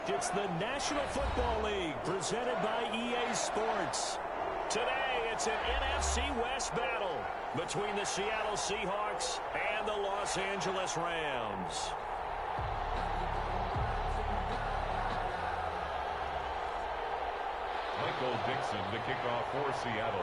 It's the National Football League presented by EA Sports. Today, it's an NFC West battle between the Seattle Seahawks and the Los Angeles Rams. Michael Dixon to kick off for Seattle.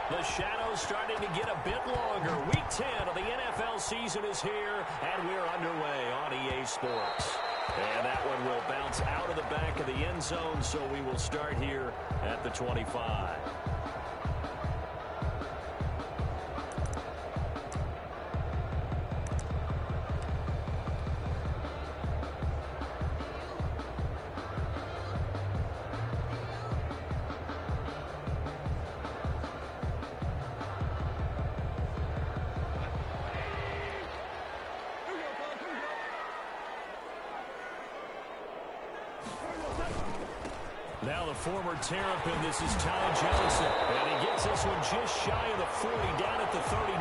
The shadow's starting to get a bit longer. Week 10 of the NFL season is here, and we're underway on EA Sports. And that one will bounce out of the back of the end zone, so we will start here at the 25. Now the former Terrapin, this is Ty Johnson. And he gets this one just shy of the 40, down at the 39.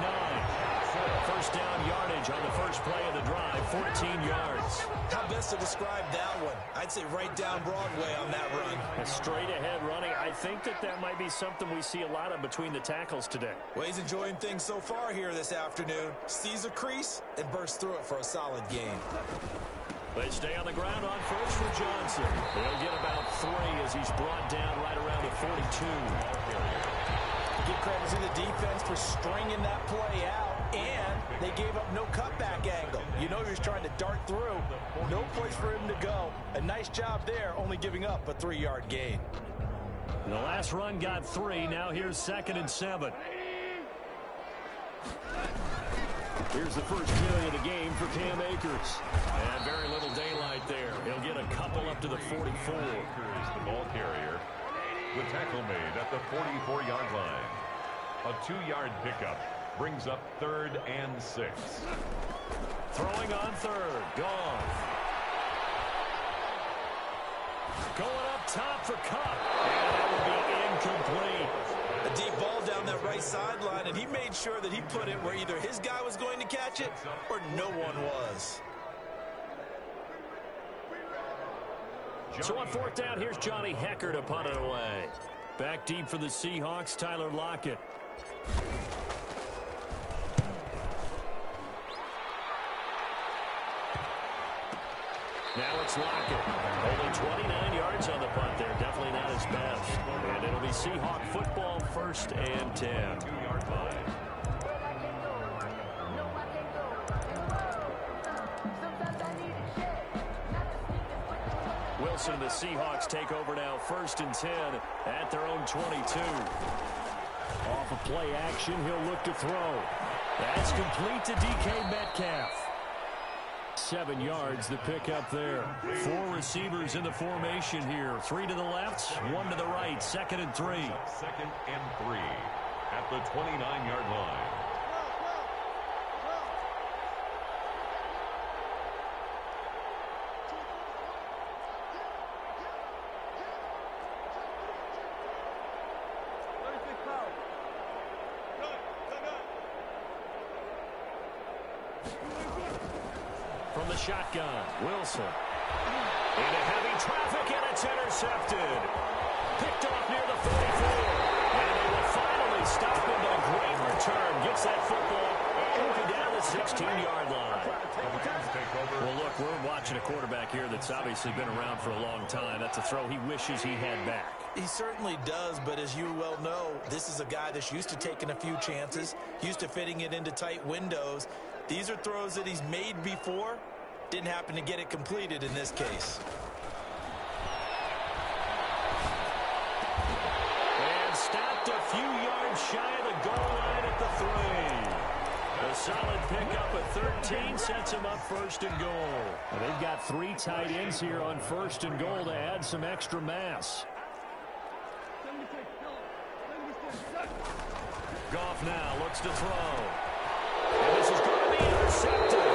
First down yardage on the first play of the drive, 14 yards. How best to describe that one? I'd say right down Broadway on that run. A straight ahead running. I think that might be something we see a lot of between the tackles today. Well, he's enjoying things so far here this afternoon. Sees a crease and bursts through it for a solid gain. They stay on the ground on first for Johnson. They'll get about 3 as he's brought down right around the 42. Give credit to the defense for stringing that play out, and they gave up no cutback angle. You know he was trying to dart through. No place for him to go. A nice job there, only giving up a 3-yard gain. The last run got 3. Now here's 2nd and 7. Here's the first carry of the game for Cam Akers. And very little daylight there. He'll get a couple up to the 44. Akers, the ball carrier. The tackle made at the 44-yard line. A 2-yard pickup brings up 3rd and 6. Throwing on 3rd. Gone. Going up top for Cup. And that will be incomplete. A deep ball down that right sideline, and he made sure that he put it where either his guy was going to catch it or no one was. So on 4th down, here's Johnny Hecker to punt it away. Back deep for the Seahawks, Tyler Lockett. Now it's Lockett. Only 29 yards on the punt there. Definitely not his best. And it'll be Seahawk football, 1st and 10. 2-yard line. Wilson and the Seahawks take over now, 1st and 10 at their own 22. Off of play action, he'll look to throw. That's complete to DK Metcalf. 7 yards, the pickup there. 4 receivers in the formation here. 3 to the left, 1 to the right. 2nd and 3. 2nd and 3 at the 29-yard line. From the shotgun, Wilson. Into heavy traffic, and it's intercepted. Picked off near the 44. And they will finally stop him, but a great return. Gets that football all the way down the 16-yard line. Well, look, we're watching a quarterback here that's obviously been around for a long time. That's a throw he wishes he had back. He certainly does, but as you well know, this is a guy that's used to taking a few chances, used to fitting it into tight windows. These are throws that he's made before. Didn't happen to get it completed in this case. And stopped a few yards shy of the goal line at the 3. A solid pickup at 13 sets him up 1st and goal. And they've got 3 tight ends here on 1st and goal to add some extra mass. Goff now looks to throw. And this is going to be intercepted.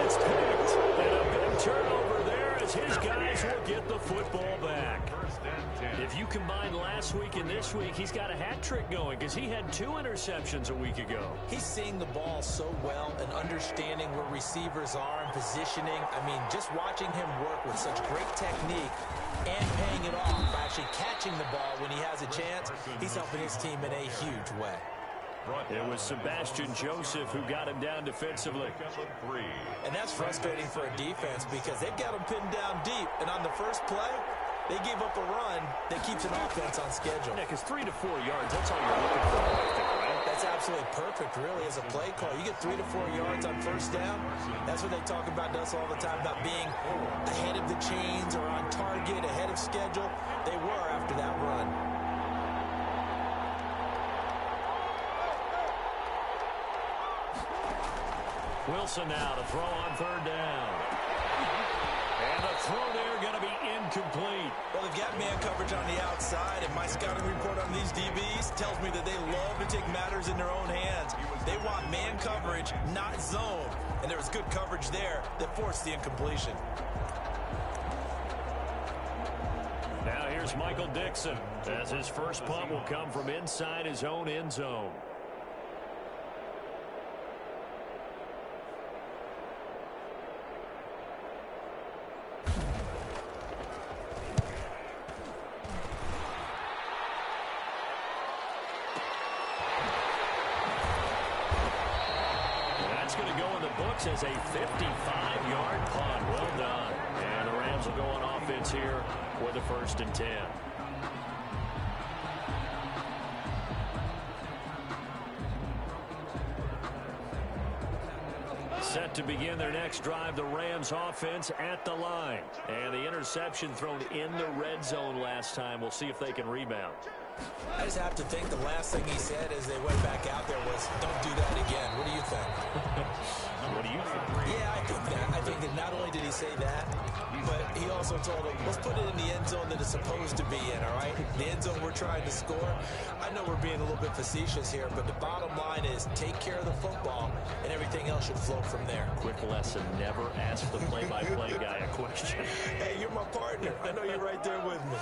It's picked. And a big turnover there as his guys will get the football back. 1st and 10. If you combine last week and this week, he's got a hat trick going because he had 2 interceptions a week ago. He's seeing the ball so well and understanding where receivers are and positioning. I mean, just watching him work with such great technique and paying it off by actually catching the ball when he has a chance, he's helping his team in a huge way. It was Sebastian Joseph who got him down defensively. And that's frustrating for a defense because they've got him pinned down deep. And on the first play, they gave up a run that keeps an offense on schedule. Yeah, because 3 to 4 yards, that's all you're looking for, I think, right? That's absolutely perfect, really, as a play call. You get 3 to 4 yards on first down. That's what they talk about us all the time, about being ahead of the chains or on target, ahead of schedule. They were after that run. Wilson now to throw on third down. And the throw there going to be incomplete. Well, they've got man coverage on the outside, and my scouting report on these DBs tells me that they love to take matters in their own hands. They want man coverage, not zone. And there was good coverage there that forced the incompletion. Now here's Michael Dixon as his first punt will come from inside his own end zone. As a 55-yard punt. Well done. And the Rams will go on offense here with a 1st and 10. Set to begin their next drive, the Rams offense at the line. And the interception thrown in the red zone last time. We'll see if they can rebound. I just have to think the last thing he said as they went back out there was, don't do that again. What do you think? What do you think? Yeah, I think that. I think that not only did he say that, but he also told them, let's put it in the end zone that it's supposed to be in, all right? The end zone we're trying to score. I know we're being a little bit facetious here, but the bottom line is take care of the football, and everything else should flow from there. Quick lesson, never ask the play-by-play guy a question. Hey, you're my partner. I know you're right there with me.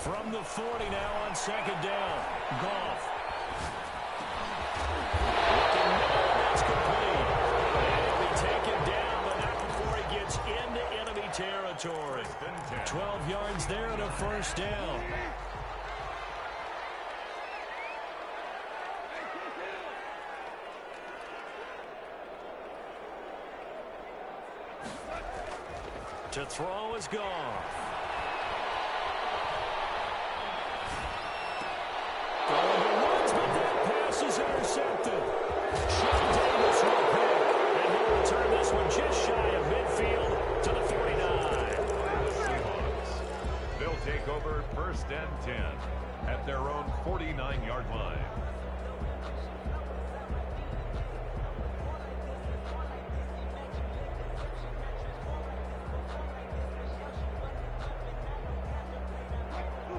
From the 40 now on 2nd down. Goff. That's complete. And he'll be taken down, but not before he gets into enemy territory. 12 yards there and a 1st down. To throw is Goff. Is intercepted. Sean Davis will pick, and he'll return this one just shy of midfield to the 49. They'll take over 1st and 10 at their own 49-yard line.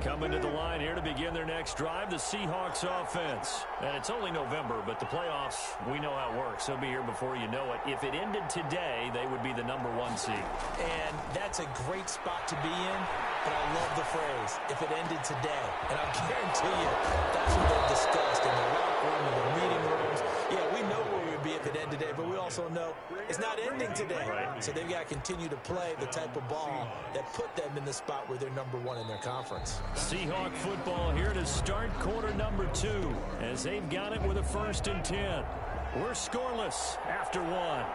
Coming to the line here to begin their next drive, the Seahawks offense. And it's only November, but the playoffs, we know how it works. They'll be here before you know it. If it ended today, they would be the #1 seed. And that's a great spot to be in, but I love the phrase, if it ended today. And I guarantee you, that's what they've discussed in the locker room, in the meeting rooms. Yeah, we know where we would be if it ended today, but we also know it's not ending today. Right. So they've got to continue to play the type of ball that put them in the spot where they're #1 in their conference. Seahawk football here to start quarter number 2 as they've got it with a 1st and 10. We're scoreless after 1.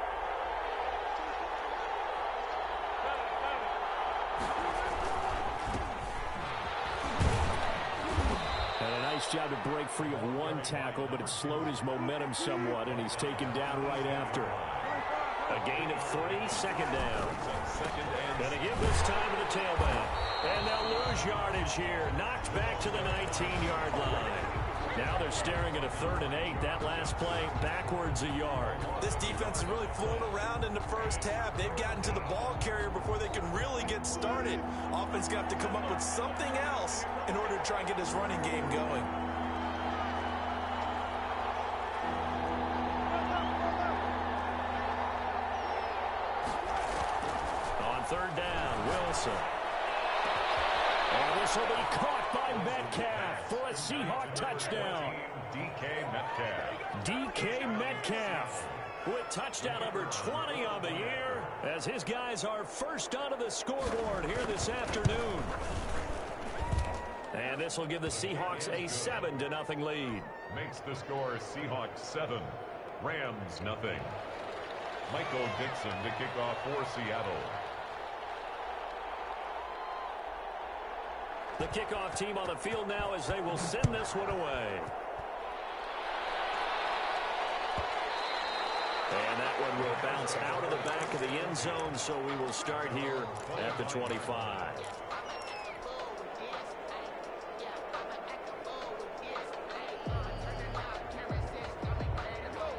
And a nice job to break free of one tackle, but it slowed his momentum somewhat, and he's taken down right after. A gain of 3, 2nd down. And again this time to the tailback. And they'll lose yardage here. Knocked back to the 19-yard line. Now they're staring at a 3rd and 8. That last play backwards a yard. This defense has really flown around in the first half. They've gotten to the ball carrier before they can really get started. Offense got to come up with something else in order to try and get this running game going. third down. Wilson. And this will be caught by Metcalf for a Seahawk touchdown. DK Metcalf. DK Metcalf with touchdown number 20 on the year as his guys are first onto the scoreboard here this afternoon. And this will give the Seahawks a 7-0 lead. Makes the score Seahawks 7, Rams nothing. Michael Dixon to kick off for Seattle. The kickoff team on the field now as they will send this one away. And that one will bounce out of the back of the end zone, so we will start here at the 25.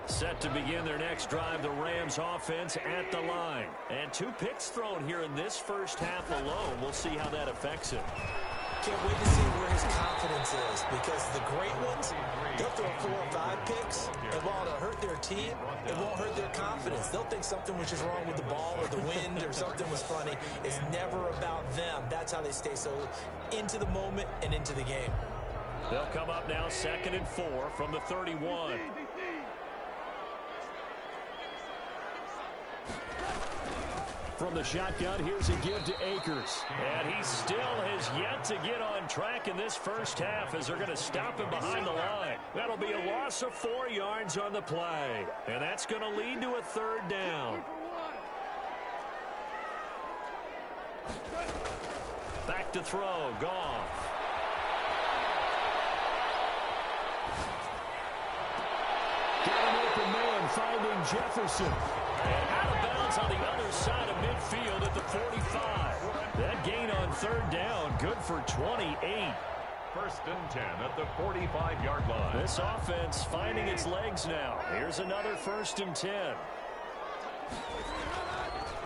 Set to begin their next drive, the Rams offense at the line. And 2 picks thrown here in this first half alone. We'll see how that affects him. Can't wait to see where his confidence is, because the great ones, they'll throw 4 or 5 picks, and while it'll hurt their team, it won't hurt their confidence. They'll think something was just wrong with the ball or the wind or something was funny. It's never about them. That's how they stay so into the moment and into the game. They'll come up now 2nd and 4 from the 31. From the shotgun, here's a give to Akers. And he still has yet to get on track in this first half as they're going to stop him behind the line. That'll be a loss of 4 yards on the play. And that's going to lead to a 3rd down. Back to throw, Goff. Got an open man finding Jefferson. And out of bounds on the other side of midfield at the 45. That gain on 3rd down, good for 28. 1st and 10 at the 45-yard line. This offense finding its legs now. Here's another 1st and 10.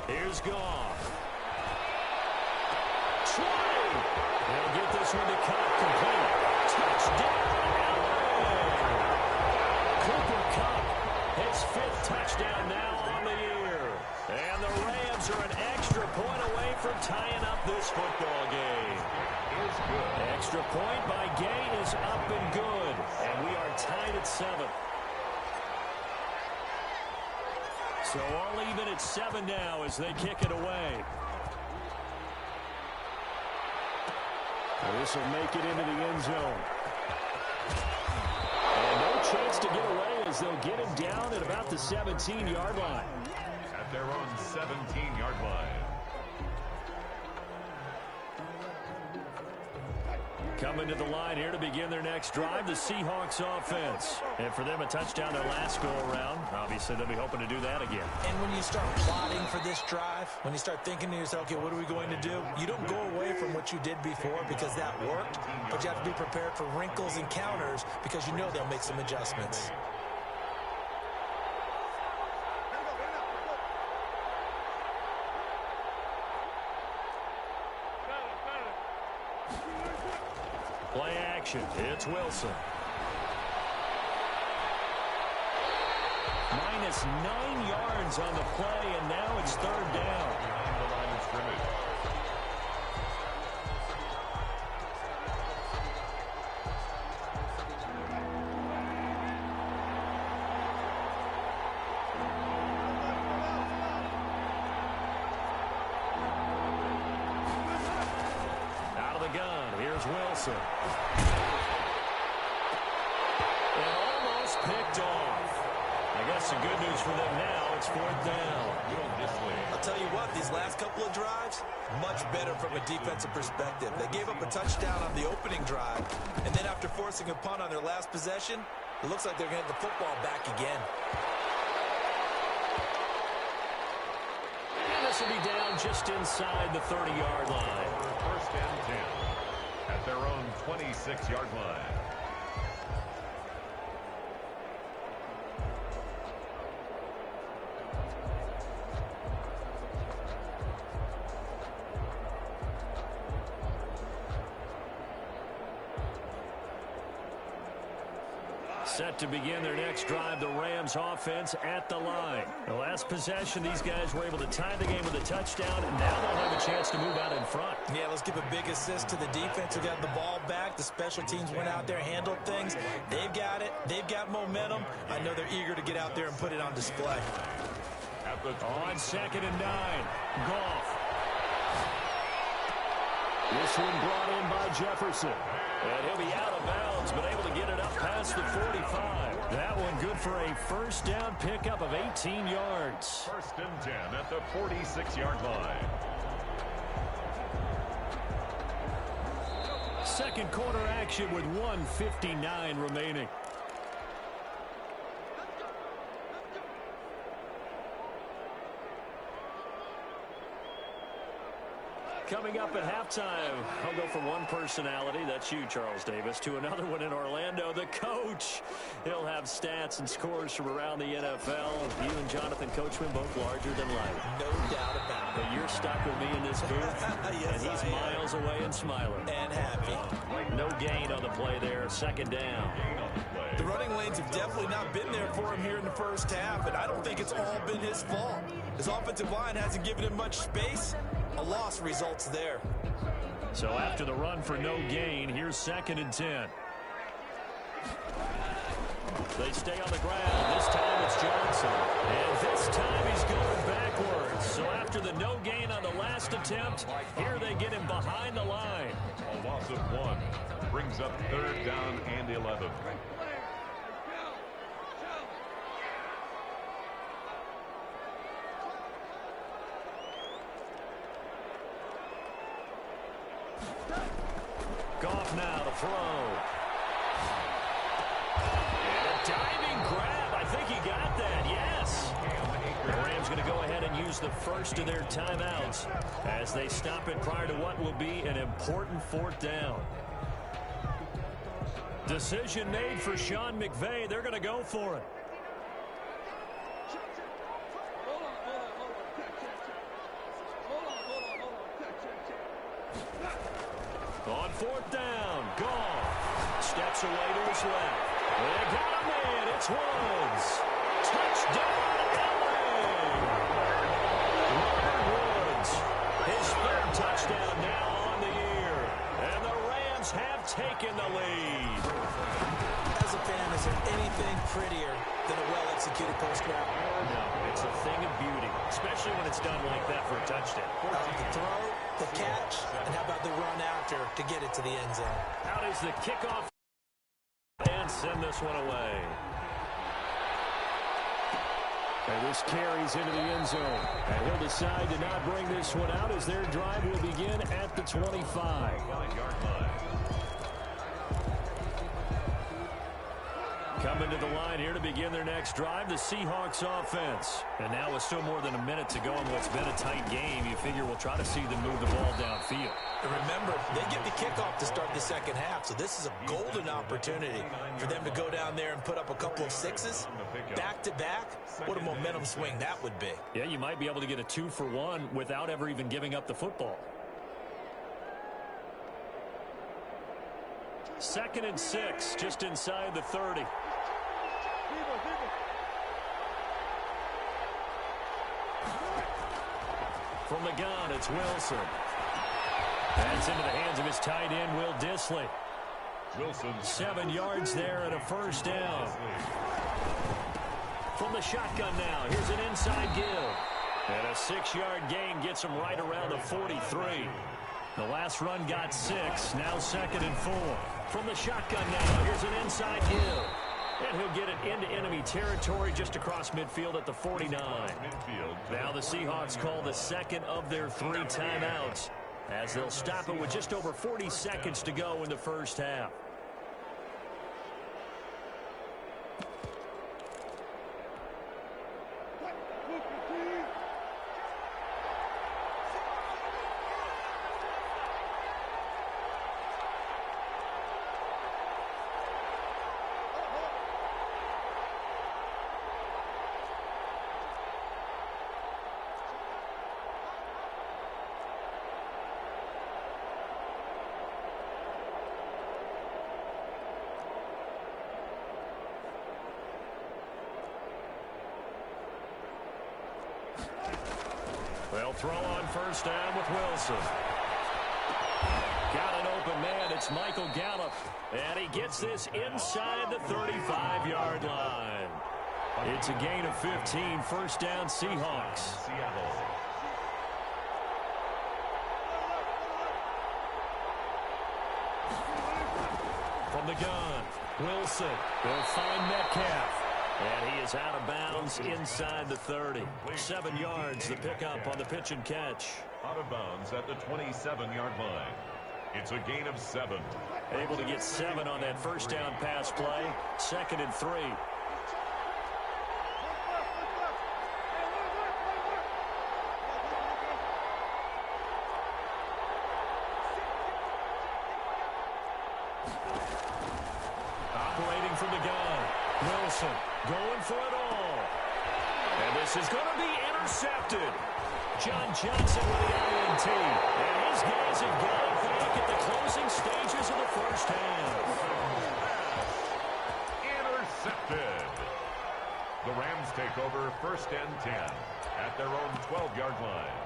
Here's Goff. 20. They'll get this one to Cup complete. Touchdown, LA. Cooper Kupp, his 5th touchdown now on the year. And the Rams are an extra point away from tying up this football game. Is good. Extra point by Gay is up and good. And we are tied at 7. So all even at 7 now as they kick it away. This will make it into the end zone. And no chance to get away as they'll get him down at about the 17-yard line. At their own 17-yard line. Coming to the line here to begin their next drive, the Seahawks offense. And for them, a touchdown their last go-around. Obviously, they'll be hoping to do that again. And when you start plotting for this drive, when you start thinking to yourself, okay, what are we going to do? You don't go away from what you did before because that worked, but you have to be prepared for wrinkles and counters because you know they'll make some adjustments. Play action. It's Wilson. Minus 9 yards on the play, and now it's 3rd down. Behind the line of scrimmage. Out of the gun, here's Wilson. And almost picked off. I guess the good news for them now, it's 4th down. I'll tell you what, these last couple of drives, much better from a defensive perspective. They gave up a touchdown on the opening drive, and then after forcing a punt on their last possession, it looks like they're going to get the football back again. And this will be down just inside the 30-yard line. 1st and 10 at their own 26-yard line. Set to begin their next drive, the Rams offense at the line. The last possession, these guys were able to tie the game with a touchdown, and now they'll have a chance to move out in front. Yeah, let's give a big assist to the defense who got the ball back. The special teams went out there, handled things. They've got it. They've got momentum. I know they're eager to get out there and put it on display. On 2nd and 9, Goff. This one brought in by Jefferson. And he'll be out of bounds, but able to get it up past the 45. That one good for a first down pickup of 18 yards. 1st and 10 at the 46-yard line. Second quarter action with 1:59 remaining. Coming up at halftime, I'll go from one personality, that's you, Charles Davis, to another one in Orlando, the coach. He'll have stats and scores from around the NFL. You and Jonathan Coachman, both larger than life. No doubt about it. But you're stuck with me in this booth, yes, and he's miles away and smiling. And happy. No gain on the play there, 2nd down. The running lanes have definitely not been there for him here in the first half, and I don't think it's all been his fault. His offensive line hasn't given him much space. A loss results there. So after the run for no gain, here's 2nd and 10. They stay on the ground. This time it's Johnson. And this time he's going backwards. So after the no gain on the last attempt, here they get him behind the line. A loss of 1 brings up 3rd down and 11. Goff now to throw. And a diving grab. I think he got that, yes. The Rams going to go ahead and use the first of their timeouts as they stop it prior to what will be an important 4th down. Decision made for Sean McVay. They're going to go for it. On 4th down, Goff steps away to his left. They got him in. It's Woods. Touchdown, LA! Woods, his 3rd touchdown now on the year. And the Rams have taken the lead. As a fan, is there anything prettier than a well-executed post route? No, it's a thing of beauty, especially when it's done like that for a touchdown. The throw, the catch, and how about the run after to get it to the end zone? Out is the kickoff and send this one away. And this carries into the end zone. And he'll decide to not bring this one out as their drive will begin at the 25-yard line. Coming to the line here to begin their next drive, the Seahawks offense. And now with still more than a minute to go in what's been a tight game, you figure we'll try to see them move the ball downfield. And remember, they get the kickoff to start the second half, so this is a golden opportunity for them to go down there and put up a couple of sixes back-to-back. What a momentum swing that would be. Yeah, you might be able to get a 2-for-1 without ever even giving up the football. 2nd and 6, just inside the 30. From the gun, it's Wilson. That's into the hands of his tight end, Will Dissly. Wilson. 7 yards there and a first down. From the shotgun now, here's an inside give. And a 6-yard gain gets him right around the 43. The last run got 6, now 2nd and 4. From the shotgun now, here's an inside give. And he'll get it into enemy territory just across midfield at the 49. Now the Seahawks call the second of their 3 timeouts as they'll stop it with just over 40 seconds to go in the first half. They'll throw on first down with Wilson. Got an open man. It's Michael Gallup. And he gets this inside the 35-yard line. It's a gain of 15. First down, Seahawks. From the gun, Wilson will find Metcalf. And he is out of bounds inside the 30. 7 yards, the pickup on the pitch and catch. Out of bounds at the 27-yard line. It's a gain of 7. Able to get 7 on that first down pass play. 2nd and 3. Operating from the gun. Wilson going for it all. And this is going to be intercepted. John Johnson with the INT. And his guys have got it back at the closing stages of the first half. Intercepted. The Rams take over 1st and 10 at their own 12-yard line.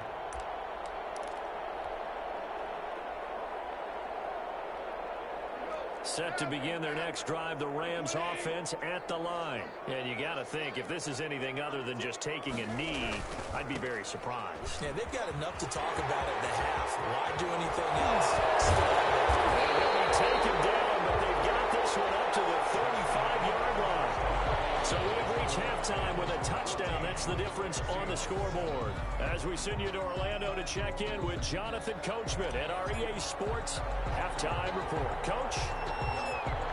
Set to begin their next drive, the Rams offense at the line. And you got to think, if this is anything other than just taking a knee, I'd be very surprised. Yeah, they've got enough to talk about at the half. Why do anything else? They'll be taken down, but they've got this one up to the 35-yard line. So we've reached halftime with a touchdown. That's the difference on the scoreboard. As we send you to Orlando to check in with Jonathan Coachman at our EA Sports Halftime Report. Coach?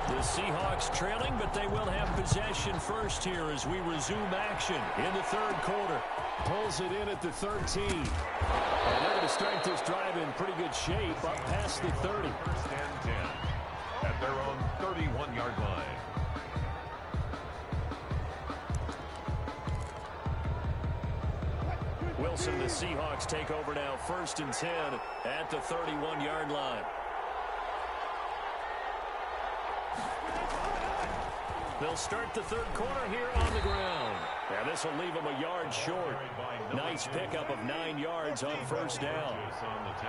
The Seahawks trailing, but they will have possession first here as we resume action in the 3rd quarter. Pulls it in at the 13. And they're going to start this drive in pretty good shape up past the 30. 1st and 10 at their own 31-yard line. Wilson, the Seahawks take over now. 1st and 10 at the 31-yard line. They'll start the 3rd quarter here on the ground. Now this will leave them a yard short. Nice pickup of 9 yards on first down.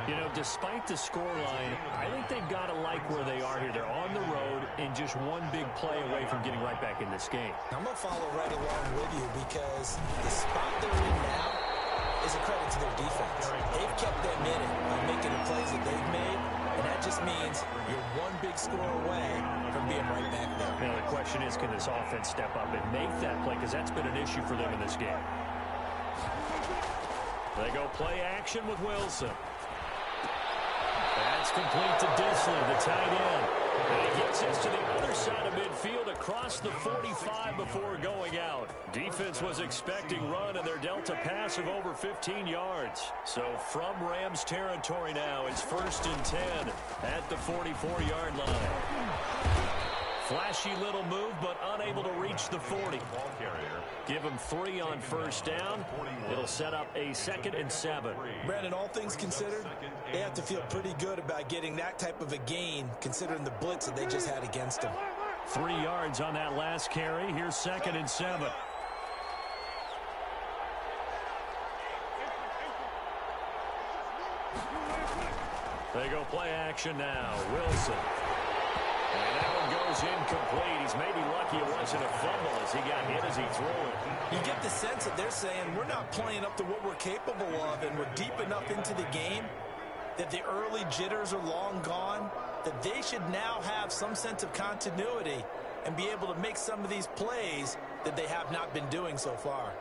You know, despite the scoreline, I think they've got to like where they are here. They're on the road and just one big play away from getting right back in this game. I'm going to follow right along with you because the spot they're in now is a credit to their defense. They've kept them in it by making the plays that they've made, and that just means you're one big score away from being right back there. Now the question is, can this offense step up and make that play? Because that's been an issue for them in this game. They go play action with Wilson. That's complete to Disley, the tight end. And he gets us to the other side of midfield across the 45 before going out. Defense was expecting run, and they're dealt a pass of over 15 yards. So from Rams territory now, it's 1st and 10 at the 44-yard line. Flashy little move, but unable to reach the 40. Give him 3 on first down. It'll set up a 2nd and 7. Brandon, all things considered, they have to feel pretty good about getting that type of a gain, considering the blitz that they just had against them. 3 yards on that last carry. Here's 2nd and 7. They go play action now. Wilson. And that one goes incomplete. He's maybe lucky it wasn't a fumble as he got hit as he threw it. You get the sense that they're saying we're not playing up to what we're capable of, and we're deep enough into the game that the early jitters are long gone, that they should now have some sense of continuity and be able to make some of these plays that they have not been doing so far.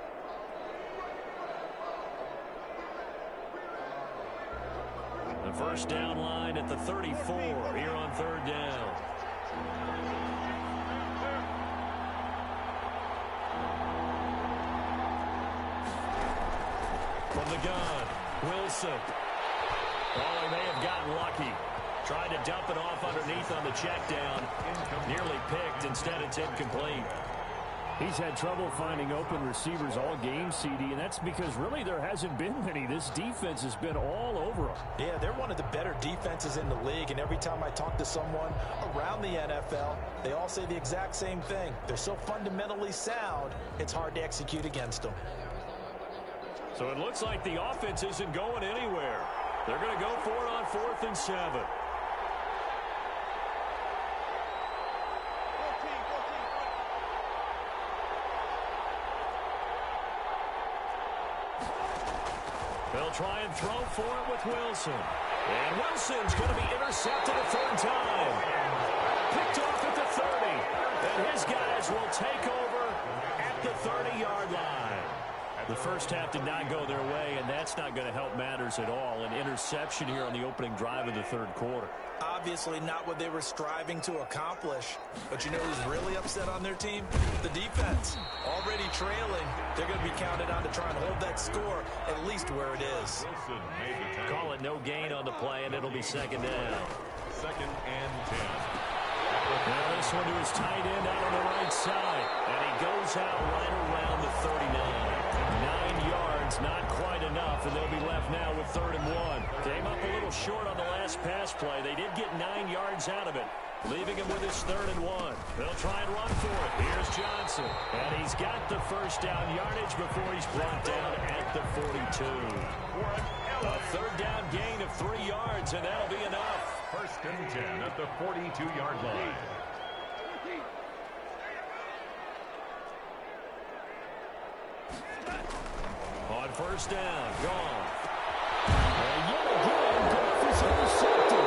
The first down line at the 34 here on 3rd down. From the gun, Wilson. Oh, he may have gotten lucky. Tried to dump it off underneath on the check down. Nearly picked. Instead, it's incomplete. He's had trouble finding open receivers all game, CD, and that's because really there hasn't been many. This defense has been all over them. Yeah, they're one of the better defenses in the league, and every time I talk to someone around the NFL, they all say the exact same thing. They're so fundamentally sound, it's hard to execute against them. So it looks like the offense isn't going anywhere. They're going to go for it on 4th and 7. They'll try and throw for it with Wilson. And Wilson's going to be intercepted a 3rd time. Picked off at the 30. And his guys will take over at the 30-yard line. The first half did not go their way, and that's not going to help matters at all. An interception here on the opening drive of the 3rd quarter. Obviously not what they were striving to accomplish. But you know who's really upset on their team? The defense. Already trailing. They're going to be counted on to try and hold that score at least where it is. Call it no gain on the play, and it'll be 2nd down. 2nd and 10. Now this one to his tight end out on the right side. And he goes out right around the 39. 9 yards, not quite enough, and they'll be left now with 3rd and 1. Came up a little short on the last pass play. They did get 9 yards out of it, leaving him with his 3rd and 1. They'll try and run for it. Here's Johnson. And he's got the first down yardage before he's brought down at the 42. A 3rd down gain of 3 yards, and that'll be enough. 1st and 10 at the 42-yard line. On 1st down, gone. And yet again, Goff is intercepted.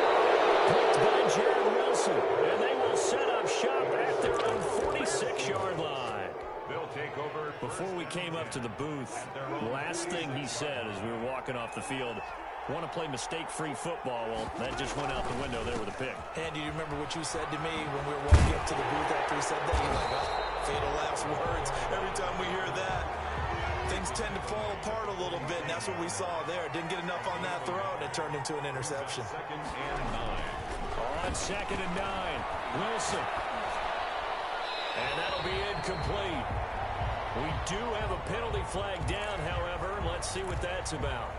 Picked by Jared Wilson. And they will set up shop at their own 46-yard line. They'll take over. Before we came up to the booth, the last thing he said as we were walking off the field, want to play mistake-free football. Well, that just went out the window there with a pick. And do you remember what you said to me when we were walking up to the booth after he said that? You're like, oh, fatal last words. Every time we hear that, things tend to fall apart a little bit, and that's what we saw there. Didn't get enough on that throw, and it turned into an interception. 2nd and 9. On 2nd and 9, Wilson. And that'll be incomplete. We do have a penalty flag down, however. Let's see what that's about.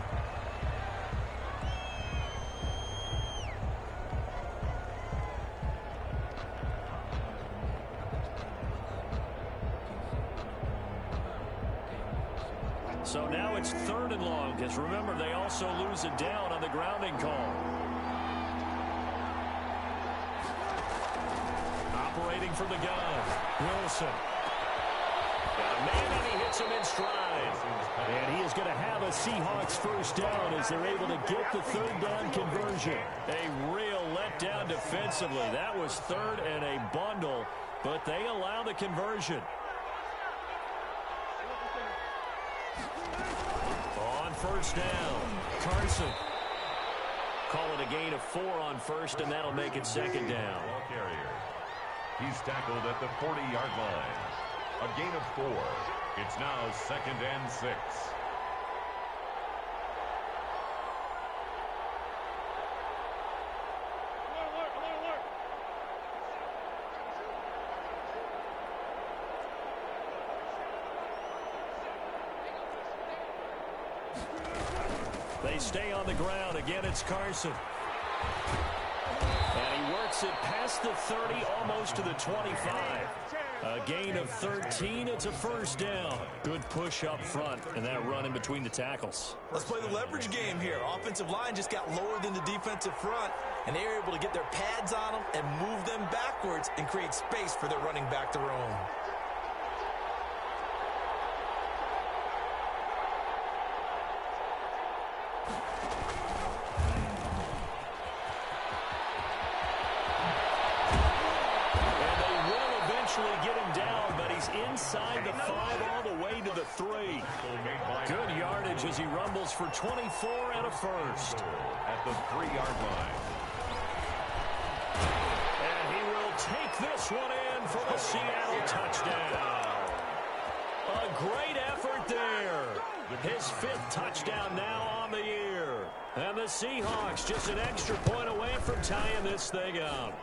So now it's 3rd and long, because remember, they also lose it down on the grounding call. Operating from the gun, Wilson. Got a man, and he hits him in stride. And he is going to have a Seahawks 1st down as they're able to get the 3rd down conversion. A real letdown defensively. That was 3rd and a bundle, but they allow the conversion. On 1st down, Carson. Call it a gain of 4 on 1st, and that'll make it 2nd down. Ball carrier. He's tackled at the 40-yard line. A gain of 4. It's now 2nd and 6. They stay on the ground. Again, it's Carson. And he works it past the 30, almost to the 25. A gain of 13. It's a 1st down. Good push up front, and that run in between the tackles. Let's play the leverage game here. Offensive line just got lower than the defensive front, and they were able to get their pads on them and move them backwards and create space for their running back to roam. Get him down, but he's inside the 5 all the way to the 3. Good yardage as he rumbles for 24 and a 1st. At the 3-yard line. And he will take this one in for the Seattle touchdown. A great effort there. His 5th touchdown now on the year. And the Seahawks just an extra point away from tying this thing up.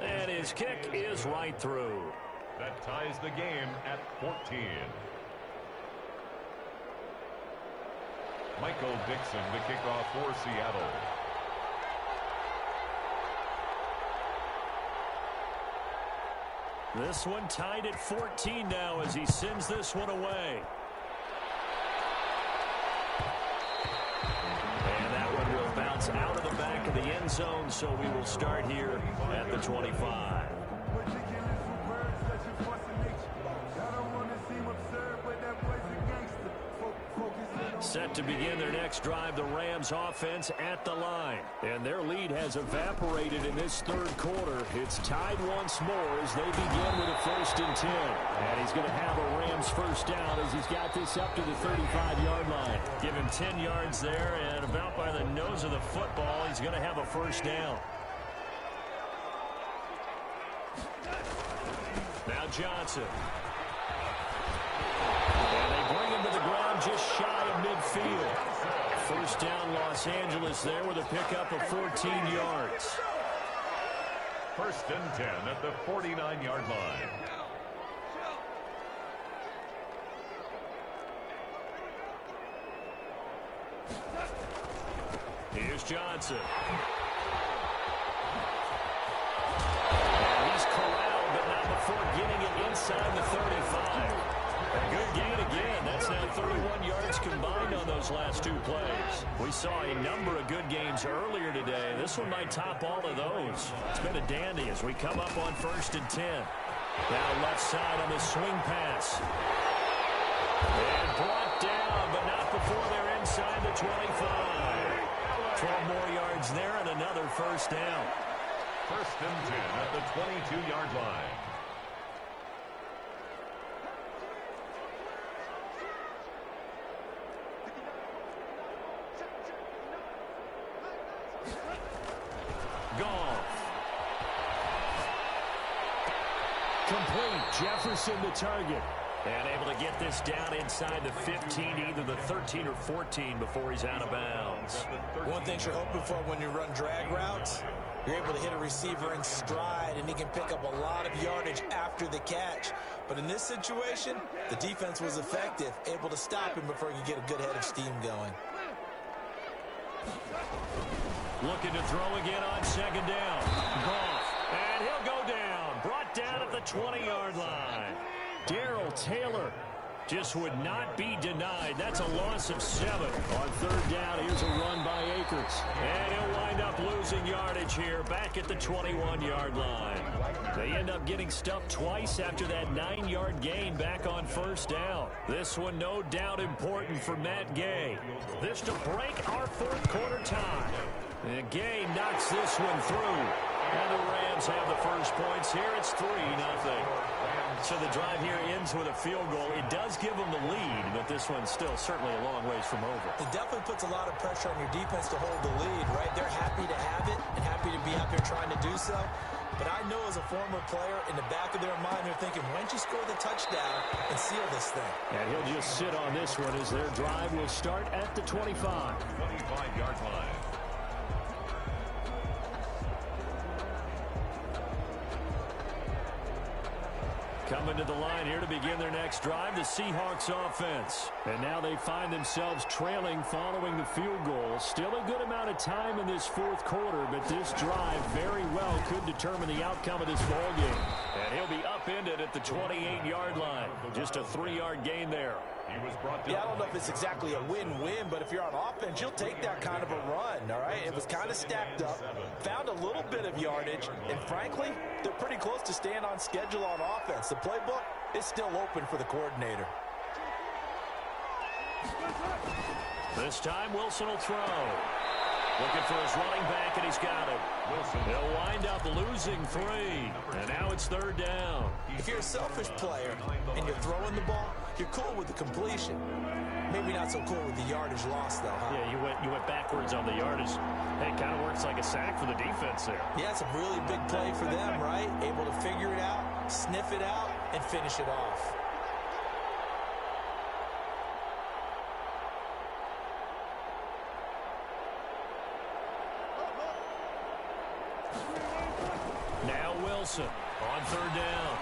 And his kick is right through. That ties the game at 14. Michael Dixon to kick off for Seattle. This one tied at 14 now as he sends this one away. shots out of the back of the end zone, so we will start here at the 25. Set to begin their next drive, the Rams offense at the line. And their lead has evaporated in this third quarter. It's tied once more as they begin with a 1st and 10. And he's going to have a Rams first down as he's got this up to the 35-yard line. Give him 10 yards there, and about by the nose of the football, he's going to have a first down. Now Johnson. And they bring him to the ground just shy of midfield. First down, Los Angeles there with a pickup of 14 yards. 1st and 10 at the 49-yard line. Here's Johnson. And he's corralled, but not before getting it inside the 35. A good gain again. That's now 31 yards combined on those last 2 plays. We saw a number of good games earlier today. This one might top all of those. It's been a dandy as we come up on 1st and 10. Now left side on the swing pass. And brought down, but not before they're inside the 25. 12 more yards there and another first down. 1st and 10 at the 22-yard line. Complete. Jefferson the target. And able to get this down inside the 15, either the 13 or 14 before he's out of bounds. One thing you're hoping for when you run drag routes, you're able to hit a receiver in stride, and he can pick up a lot of yardage after the catch. But in this situation, the defense was effective, able to stop him before he could get a good head of steam going. Looking to throw again on 2nd down. Goff. And he'll go down. Brought down at the 20-yard line. Darrell Taylor just would not be denied. That's a loss of 7. On 3rd down, here's a run by Akers. And he'll wind up losing yardage here back at the 21-yard line. They end up getting stuffed twice after that 9-yard gain back on 1st down. This one no doubt important for Matt Gay. This to break our 4th quarter tie. And Gay knocks this one through. And the Rams have the first points here. It's 3-0. So the drive here ends with a field goal. It does give them the lead, but this one's still certainly a long ways from over. It definitely puts a lot of pressure on your defense to hold the lead, right? They're happy to have it and happy to be out there trying to do so. But I know as a former player, in the back of their mind, they're thinking, why don't you score the touchdown and seal this thing? And he'll just sit on this one as their drive will start at the 25. 25-yard line. Coming to the line here to begin their next drive, the Seahawks offense. And now they find themselves trailing following the field goal. Still a good amount of time in this 4th quarter, but this drive very well could determine the outcome of this ball game. And he'll be upended at the 28-yard line. Just a 3-yard gain there. Yeah, I don't know if it's exactly a win-win, but if you're on offense, you'll take that kind of a run, all right? It was kind of stacked up, found a little bit of yardage, and frankly, they're pretty close to staying on schedule on offense. The playbook is still open for the coordinator. This time, Wilson will throw. Looking for his running back, and he's got it. He'll wind up losing 3. And now it's 3rd down. If you're a selfish player and you're throwing the ball, you're cool with the completion. Maybe not so cool with the yardage loss, though, huh? Yeah, you went backwards on the yardage. Hey, it kind of works like a sack for the defense there. Yeah, it's a really big play for them, right? Able to figure it out, sniff it out, and finish it off. Now Wilson on 3rd down.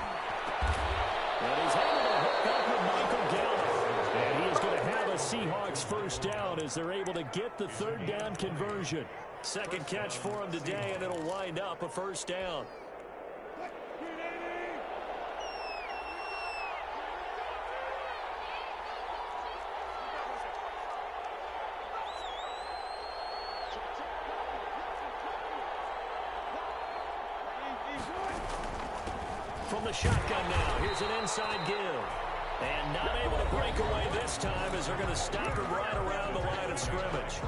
And he's able to hook up with Michael Gallup. And he is going to have a Seahawks first down as they're able to get the 3rd down conversion. 2nd catch for him today, and it'll wind up a first down. From the shotgun now, here's an inside give. And not able to break away this time as they're going to stop him right around the line of scrimmage.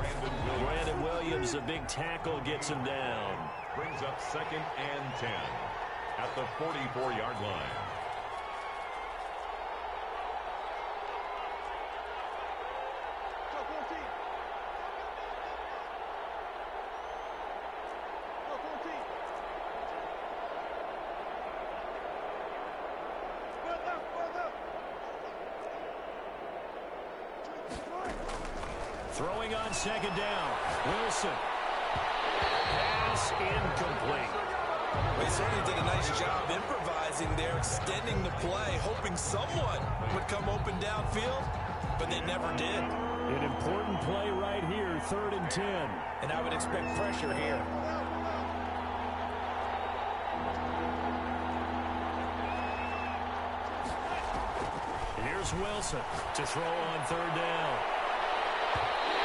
Brandon Williams, a big tackle, gets him down. Brings up 2nd and 10 at the 44-yard line. Throwing on 2nd down. Wilson. Pass incomplete. They certainly did a nice job improvising there, extending the play, hoping someone would come open downfield, but they never did. An important play right here, 3rd and 10. And I would expect pressure here. Here's Wilson to throw on 3rd down.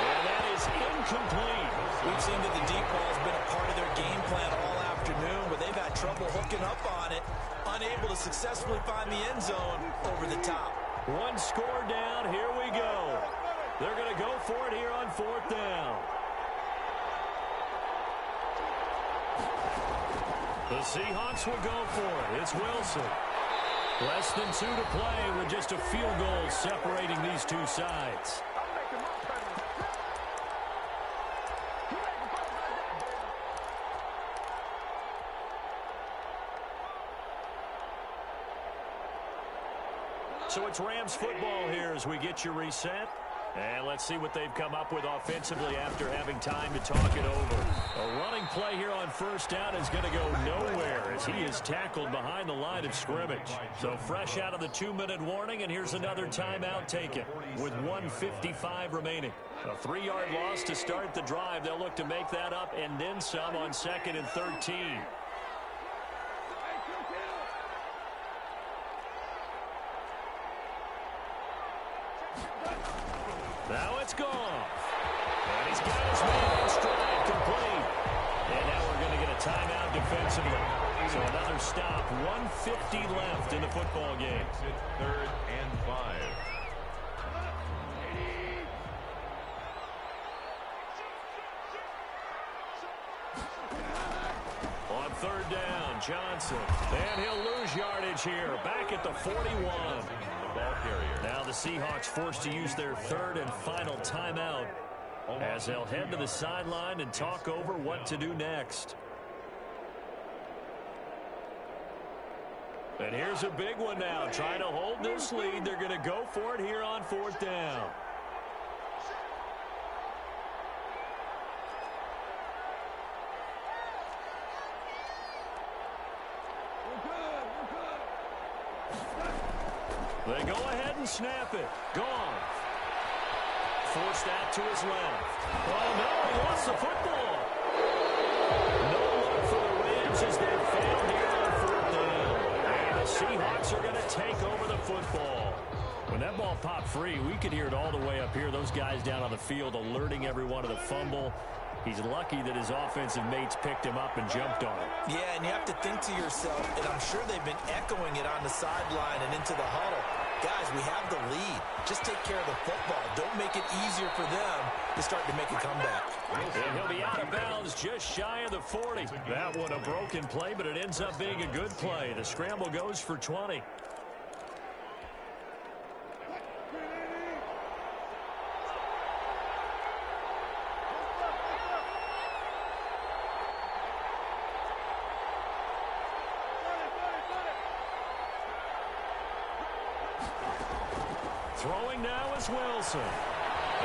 And that is incomplete. We've seen that the deep ball has been a part of their game plan all afternoon, but they've had trouble hooking up on it, unable to successfully find the end zone over the top. One score down. Here we go. They're going to go for it here on 4th down. The Seahawks will go for it. It's Wilson. Less than 2 to play with just a field goal separating these two sides. So it's Rams football here as we get you reset. And let's see what they've come up with offensively after having time to talk it over. A running play here on 1st down is going to go nowhere as he is tackled behind the line of scrimmage. So fresh out of the 2-minute warning, and here's another timeout taken with 1:55 remaining. A 3-yard loss to start the drive. They'll look to make that up and then some on 2nd and 13. Now it's gone. And he's got his man in stride, complete. And now we're going to get a timeout defensively. So another stop, 1:50 left in the football game. It's 3rd and 5. On 3rd down, Johnson. And he'll lose yardage here, back at the 41. Ball carrier. Now the Seahawks forced to use their 3rd and final timeout as they'll head to the sideline and talk over what to do next. And here's a big one now. Trying to hold this lead. They're going to go for it here on 4th down. They go ahead and snap it. Gone. Forced that to his left. Oh, no, he lost the football. No luck for the Rams as they failed here on 4th down. And the Seahawks are going to take over the football. When that ball popped free, we could hear it all the way up here. Those guys down on the field alerting everyone of the fumble. He's lucky that his offensive mates picked him up and jumped on it. Yeah, and you have to think to yourself, and I'm sure they've been echoing it on the sideline and into the huddle. Guys, we have the lead. Just take care of the football. Don't make it easier for them to start to make a comeback. And he'll be out of bounds just shy of the 40. That one a broken play, but it ends up being a good play. The scramble goes for 20. Throwing now is Wilson.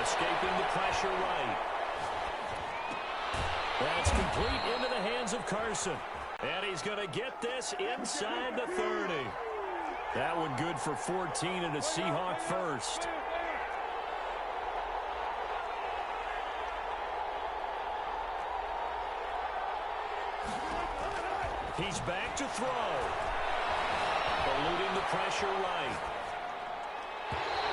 Escaping the pressure right. That's complete into the hands of Carson. And he's going to get this inside the 30. That one good for 14 and a Seahawk first. He's back to throw. Eluding the pressure right.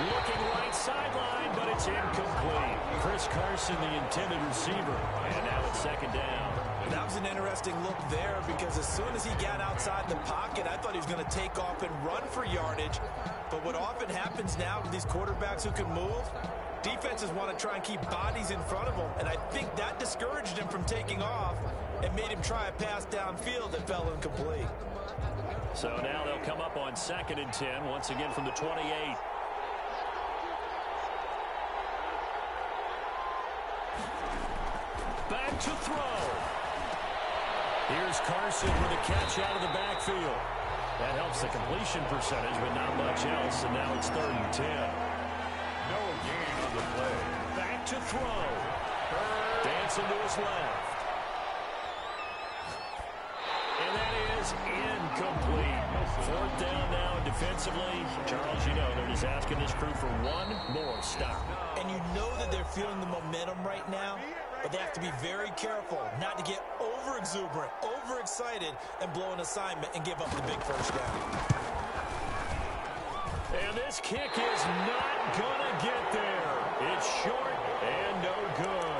Looking right sideline, but it's incomplete. Chris Carson, the intended receiver. And now it's 2nd down. That was an interesting interesting look there because as soon as he got outside the pocket, I thought he was going to take off and run for yardage. But what often happens now with these quarterbacks who can move, defenses want to try and keep bodies in front of them, and I think that discouraged him from taking off and made him try a pass downfield that fell incomplete. So now they'll come up on 2nd and 10, once again from the 28. Back to throw. Here's Carson with a catch out of the backfield. That helps the completion percentage, but not much else, and now it's 3rd and 10. No gain on the play. Back to throw. Dancing to his left. And that is incomplete. 4th down now defensively. Charles, you know, they're just asking this crew for one more stop. And you know that they're feeling the momentum right now, but they have to be very careful not to get over-exuberant, over-excited, and blow an assignment and give up the big first down. And this kick is not going to get there. It's short and no good.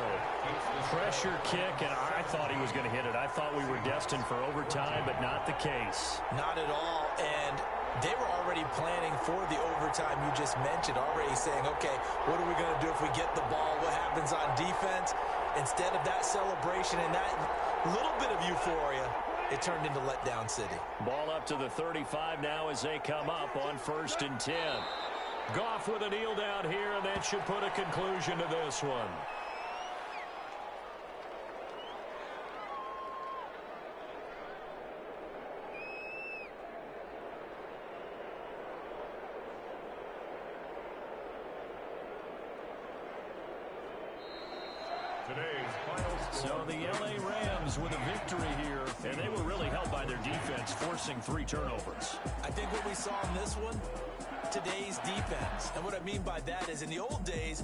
Pressure kick, and I thought he was going to hit it. I thought we were destined for overtime, but not the case. Not at all, and they were already planning for the overtime you just mentioned, already saying, okay, what are we going to do if we get the ball? What happens on defense? Instead of that celebration and that little bit of euphoria, it turned into letdown city. Ball up to the 35 now as they come up on 1st and 10. Goff with a kneel down here, and that should put a conclusion to this one. So the L.A. Rams with a victory here, and they were really helped by their defense, forcing 3 turnovers. I think what we saw in this one, today's defense. And what I mean by that is in the old days,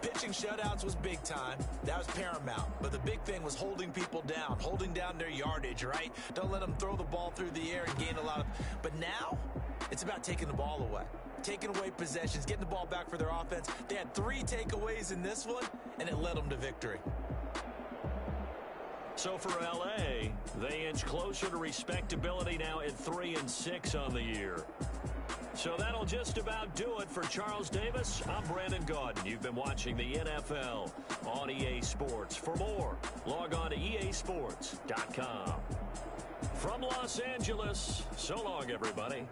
pitching shutouts was big time. That was paramount. But the big thing was holding people down, holding down their yardage, right? Don't let them throw the ball through the air and gain a lot of... But now, it's about taking the ball away. Taking away possessions, getting the ball back for their offense. They had 3 takeaways in this one, and it led them to victory. So for L.A., they inch closer to respectability now at 3-6 on the year. So that'll just about do it for Charles Davis. I'm Madden God. You've been watching the NFL on EA Sports. For more, log on to easports.com. From Los Angeles, so long, everybody.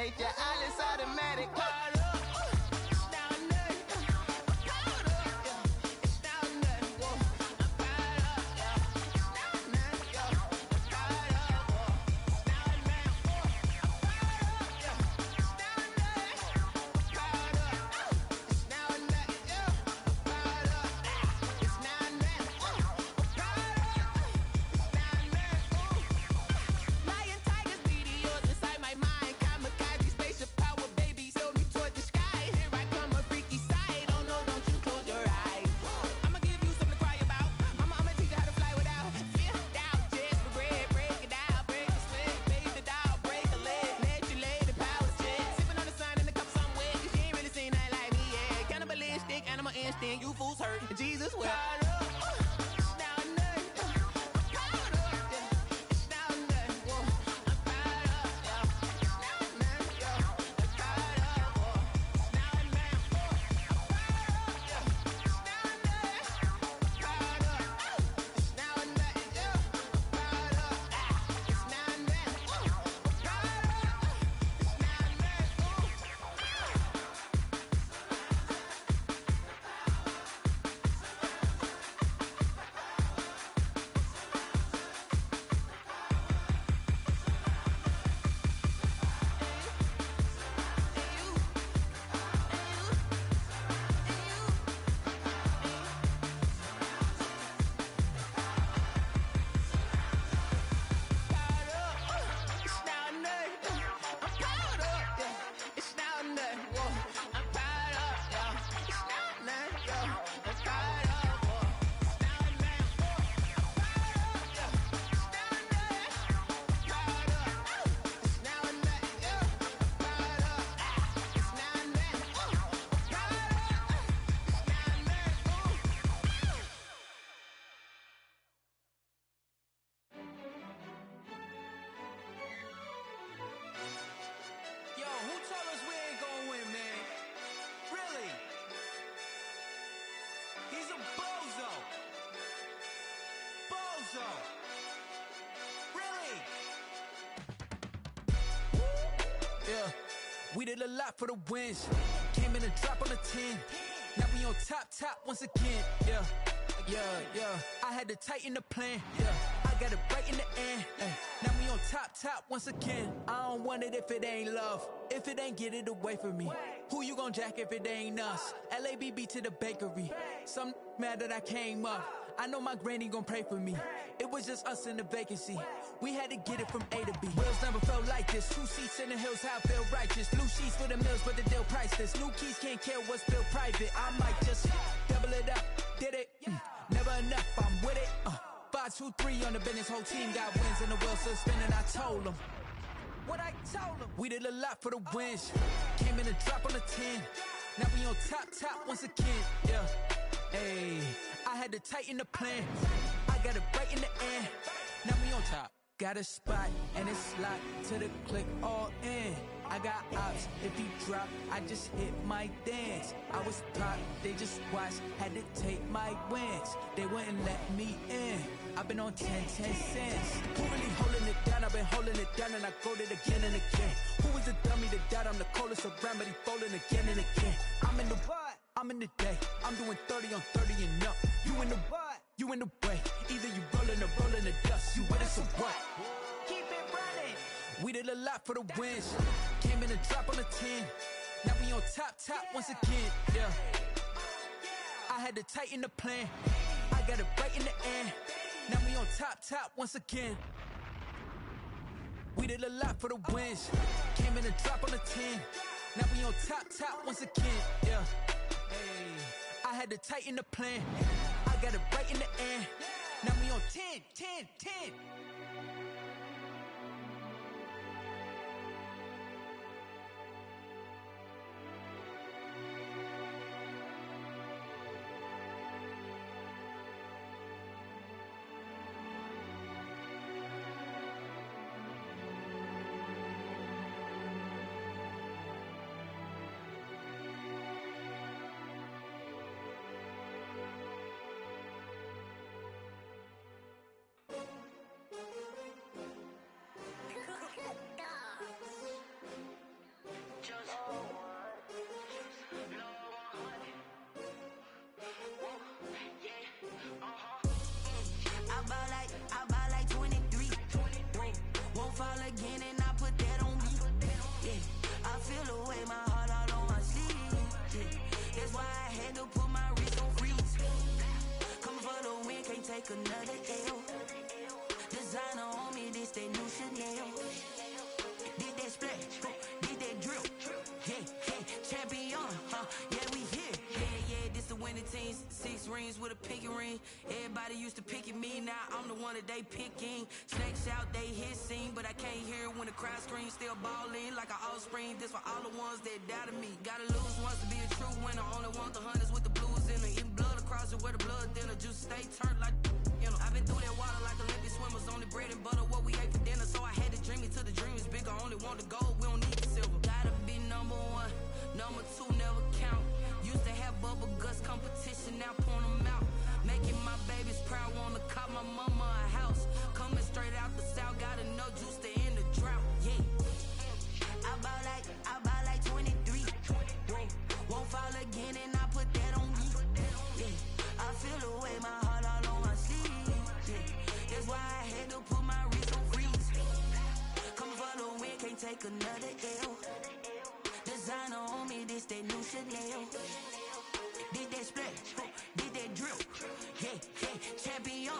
nature, all is automatic. Baby hurt. Jesus wept. We did a lot for the wins. Came in a drop on a 10. Now we on top once again. Yeah. I had to tighten the plan. Yeah, I got it right in the end. Now we on top once again. I don't want it if it ain't love. If it ain't, get it away from me. Who you gon' jack if it ain't us? LABB to the bakery. Some mad that I came up. I know my granny gon' pray for me. It was just us in the vacancy. We had to get it from A to B. Wheels never felt like this. 2 seats in the hills, how I feel righteous. Blue sheets for the mills, but the deal priceless. New keys can't care what's built private. I might just double it up. Did it? Never enough, I'm with it. 5, 2, 3 on the business. Whole team got wins and the wheels still spinning. I told them what I told them. We did a lot for the wins. Came in a drop on a 10. Now we on top once again. Yeah. Hey, I had to tighten the plan. I got it right in the end. Now we on top. Got a spot and it's locked to the click all in. I got ops, if he drop, I just hit my dance. I was pop, they just watched, had to take my wins. They wouldn't let me in. I've been on 10 cents. Who really holding it down? I've been holding it down and I go it again and again. Who is the dummy that doubt? I'm the coldest around, but he folding again and again. I'm in the what? I'm in the day. I'm doing 30 on 30 and up. You in the what? You in the way. Either you rolling or rolling the dust. You with us or what? Keep it running. We did a lot for the wins. Came in a drop on a 10. Now we on top once again. Yeah. I had to tighten the plan. I got it right in the end. Now we on top once again. We did a lot for the wins. Came in a drop on a 10. Now we on top once again. Yeah. Hey, I had to tighten the plan. I got it right in the end. Now we on 10. I buy like 23. Won't fall again and I put that on me. Yeah, I feel the way my heart all on my sleeve. Yeah, that's why I had to put my wrist on freeze. Coming for the win, can't take another L. Designer on me, this that new Chanel. Did that splash, did that drill. Yeah, champion, yeah, we here. Yeah, this the winning team. 6 rings with a pinky ring. Everybody used to picking me, now I'm the one that they picking. Snakes out, they hit scene, but I can't hear when the crowd screams. Still ballin' like an offspring. This for all the ones that doubted me. Gotta lose once to be a true winner. Only want the hunters with the blues in them. Eating blood across crossing where the blood thinner. Juice stay turned like, you know. I've been through that water like Olympic swimmers. Only bread and butter, what we ate for dinner. So I had to dream it till the dream is bigger. Only want the gold, we don't need the silver. Gotta be number one, number two never count. Used to have bubble guts competition, now point them out. Making my babies proud, wanna cop my mama a house. Coming straight out the south, got enough juice to end the drought. Yeah. I buy like 23. Won't fall again and I put that on me. Yeah. I feel the way, my heart all on my sleeve. Yeah. That's why I had to put my wrist on freeze. Coming for the win, can't take another L. Designer on me, this that new Chanel. Did that splash, did that drill. Yeah, champion,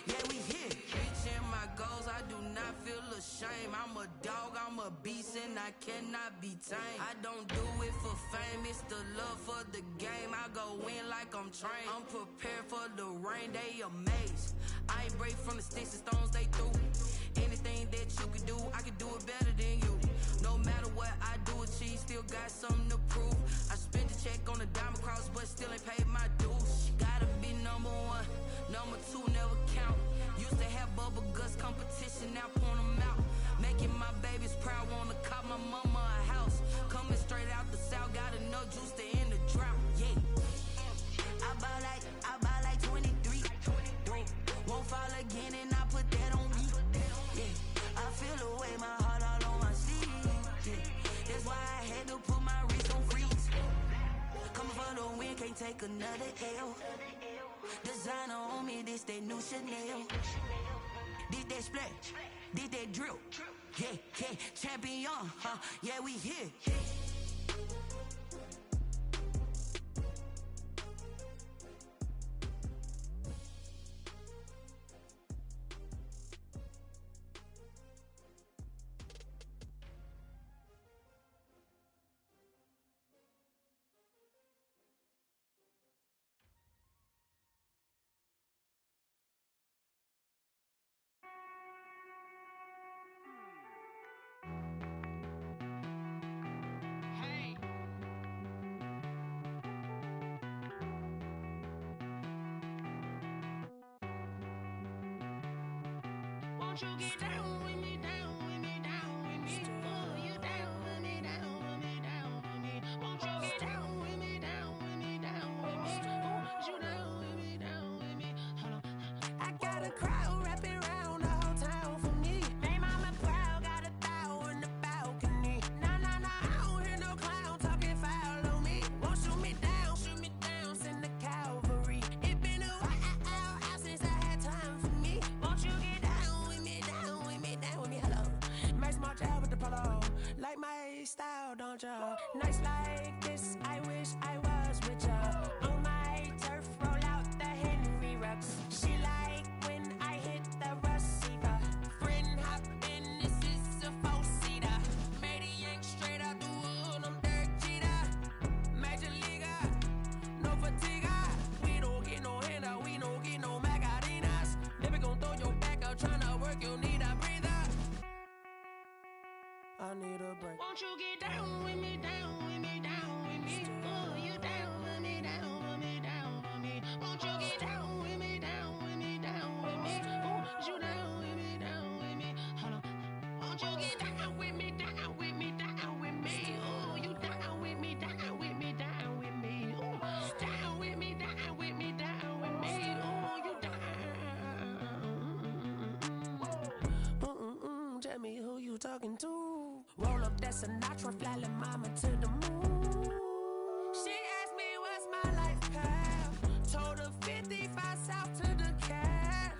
yeah, we here. Reaching my goals, I do not feel ashamed. I'm a dog, I'm a beast, and I cannot be tamed. I don't do it for fame, it's the love for the game. I go in like I'm trained. I'm prepared for the rain, they amazed. I ain't break from the sticks and stones they threw. Anything that you can do, I can do it better than you. No matter what I do achieve, still got something to prove. I spent the check on the diamond cross, but still ain't paid my dues. Gotta be number one, number two never count. Used to have bubble guts competition, now point them out. Making my babies proud, wanna cop my mama a house. Coming straight out the south, got enough juice to end the drought. Yeah. I buy like 23. Won't fall again and I put that on me. Yeah. I feel the way, my heart all on my sleeve. Yeah. That's why I had to put my wrist on freeze. Coming for the win, can't take another L. Designer on me, this that new Chanel. Did that splash, did that drill. Yeah, champion, yeah, we here. Won't you get down with me, down with me, down with me? Oh, you down with me, down with me, down with me. Won't you get down with me, down with me, down with me? Oh, you down with me, down with me? Hold on. I got a crowd wrapping around the whole town for me. Hey, mama proud, got a thou in the balcony. Nah, I don't hear no clown talking foul on me. Won't shoot me down, send the cavalry. It been a while since I had time for me. Won't you get down with me, down with me, down with me? Hello. Max March out with the polo. Like my style, don't ya? Nights like this, I wish I was with ya. On my turf, roll out the Henry Rux. She like when I hit the receiver. Friend hop in, this is a four-seater. Made a yank straight out the wood, I'm Derek Jeter. Major leaguer, no fatigue. We don't get no handout, we don't get no Macarinas. Never gon' throw your back out, tryna work, you need a breather. I need a break. Won't you get down with me, down with me, down with me? Oh, you down with me, down with me, down with me? Won't you get down with me, down with me, down with me? Oh, you down with me, down with me? Hold on. Won't you get down with me, down with me, down with me? Oh, you down with me, down with me, down with me? Oh, down with me, down with me, down with me? Oh, you down. Tell me who you talking to. Roll up that Sinatra, fly la mama to the moon. She asked me what's my life path. Told her 55 south to the cab.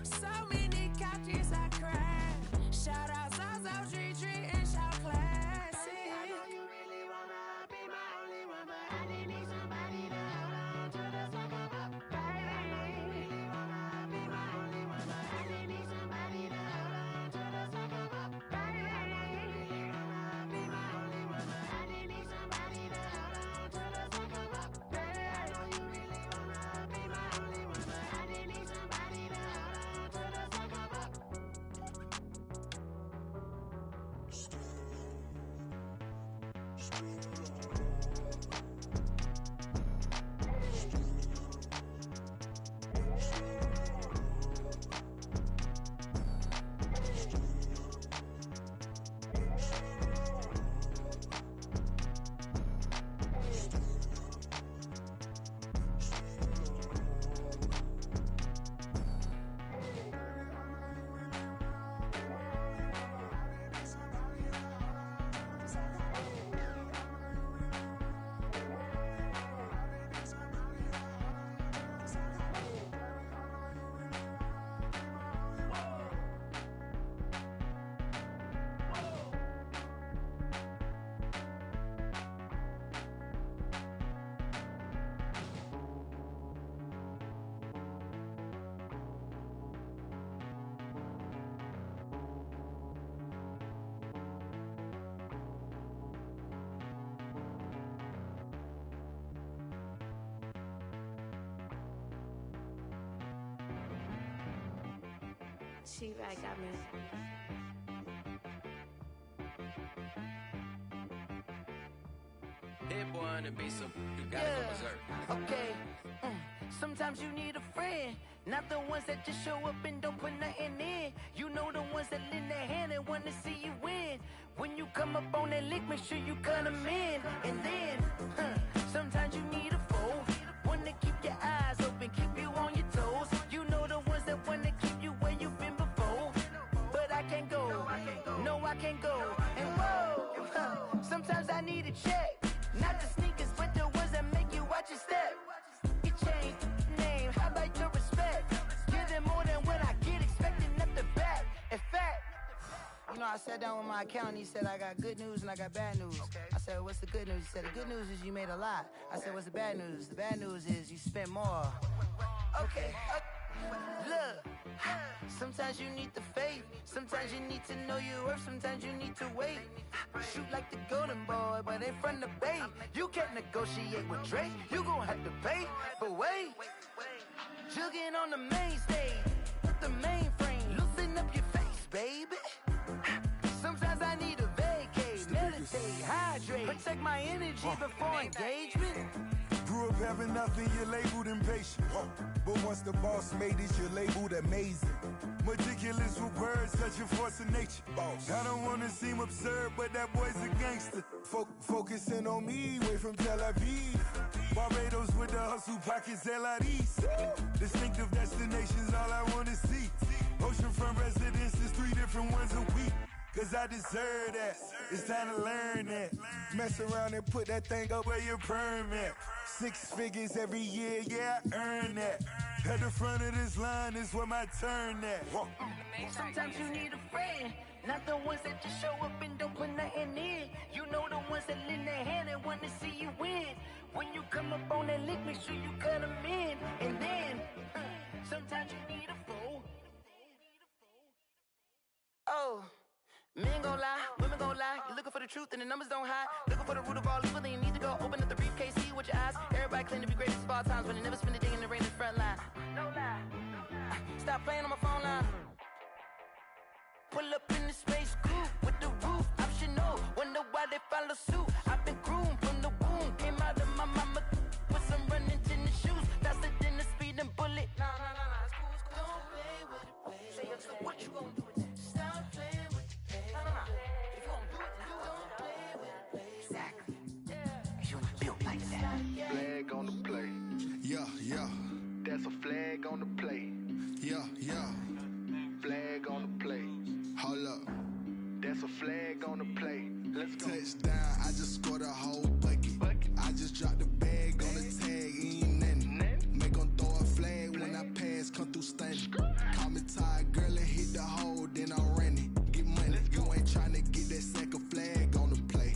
So many couches I cried. Shout out South Tree and shout classic. I know you really wanna be my only one, but I didn't need somebody to hold on to the second up. Baby, I know you really wanna be my only one, but I didn't need somebody to hold on to the second up. Baby, I know you really wanna be my only one, but I didn't need somebody to hold on to the second up. Baby, I know you really wanna be my only one, but I didn't need somebody to hold on to the second up. She right got me. Hit boy on the beat, so you gotta go berserk. Okay. Sometimes you need a friend, not the ones that just show up and don't put nothing in. You know the ones that lend their hand and want to see you win. When you come up on that lick, make sure you cut them in. And then, sometimes you need a foe, one to keep your eyes open, keep you on your toes. You know the ones that want to keep you where you've been before. But I can't go, no I can't go. And whoa, sometimes I need a check. Not the sneakers, but the ones that make you watch your step. You change name, how about your respect? Give them more than what I get, expecting up the back. In fact, you know, I sat down with my accountant, he said, I got good news and I got bad news. I said, what's the good news? He said, the good news is you made a lot. I said, what's the bad news? The bad news is you spent more. Okay. Look, sometimes you need the faith, sometimes you need to know your worth, sometimes you need to wait. Shoot like the golden boy, but in front of Bay. You can't negotiate with Drake, you gon' have to pay. But wait, jugging on the main stage, the mainframe, loosen up your face, baby. Sometimes I need a vacate, meditate, hydrate, protect my energy before engagement. Grew up having nothing, you're labeled impatient. But once the boss made it, you're labeled amazing. Meticulous with words, such a force of nature. I don't wanna seem absurd, but that boy's a gangster. Focusing on me, way from Tel Aviv. Barbados with the hustle pockets, LIDs. Distinctive destinations, all I wanna see. Oceanfront residences, 3 different ones a week. Cause I deserve that, it's time to learn that. Mess around and put that thing up where your permit. 6 figures every year, yeah, I earn that. At the front of this line is where my turn at. Sometimes you need a friend, not the ones that just show up and don't put nothing in. You know the ones that lend their hand and want to see you win. When you come up on that lick, make sure you cut them in. And then, sometimes you need a foe. Oh. Men gon' lie, women gon' lie. You're looking for the truth and the numbers don't hide. Looking for the root of all evil, then you need to go open up the briefcase, see with your eyes. Everybody claim to be greatest of all times, but they never spend a day in the rain in the front line. No lie. Stop playing on my phone line. Pull up in the space coupe with the roof optional. Wonder why they follow suit. I've been groomed from the womb. Came out of my mama with some running tennis shoes. Faster than the speeding bullet. No, it's cool, it's cool. Don't play with it, baby. Say so what you gon' do with it? Stop playing. Flag on the play. Yeah. That's a flag on the play. Yeah. Flag on the play. Hold up. That's a flag on the play. Let's go. Touchdown, I just scored a whole bucket. I just dropped the bag on the tag, ain't nothing. Make 'em throw a flag when I pass, come through stunning. Call me tired, girl, and hit the hole, then I'm running. Get money, you ain't tryna get that second flag on the play.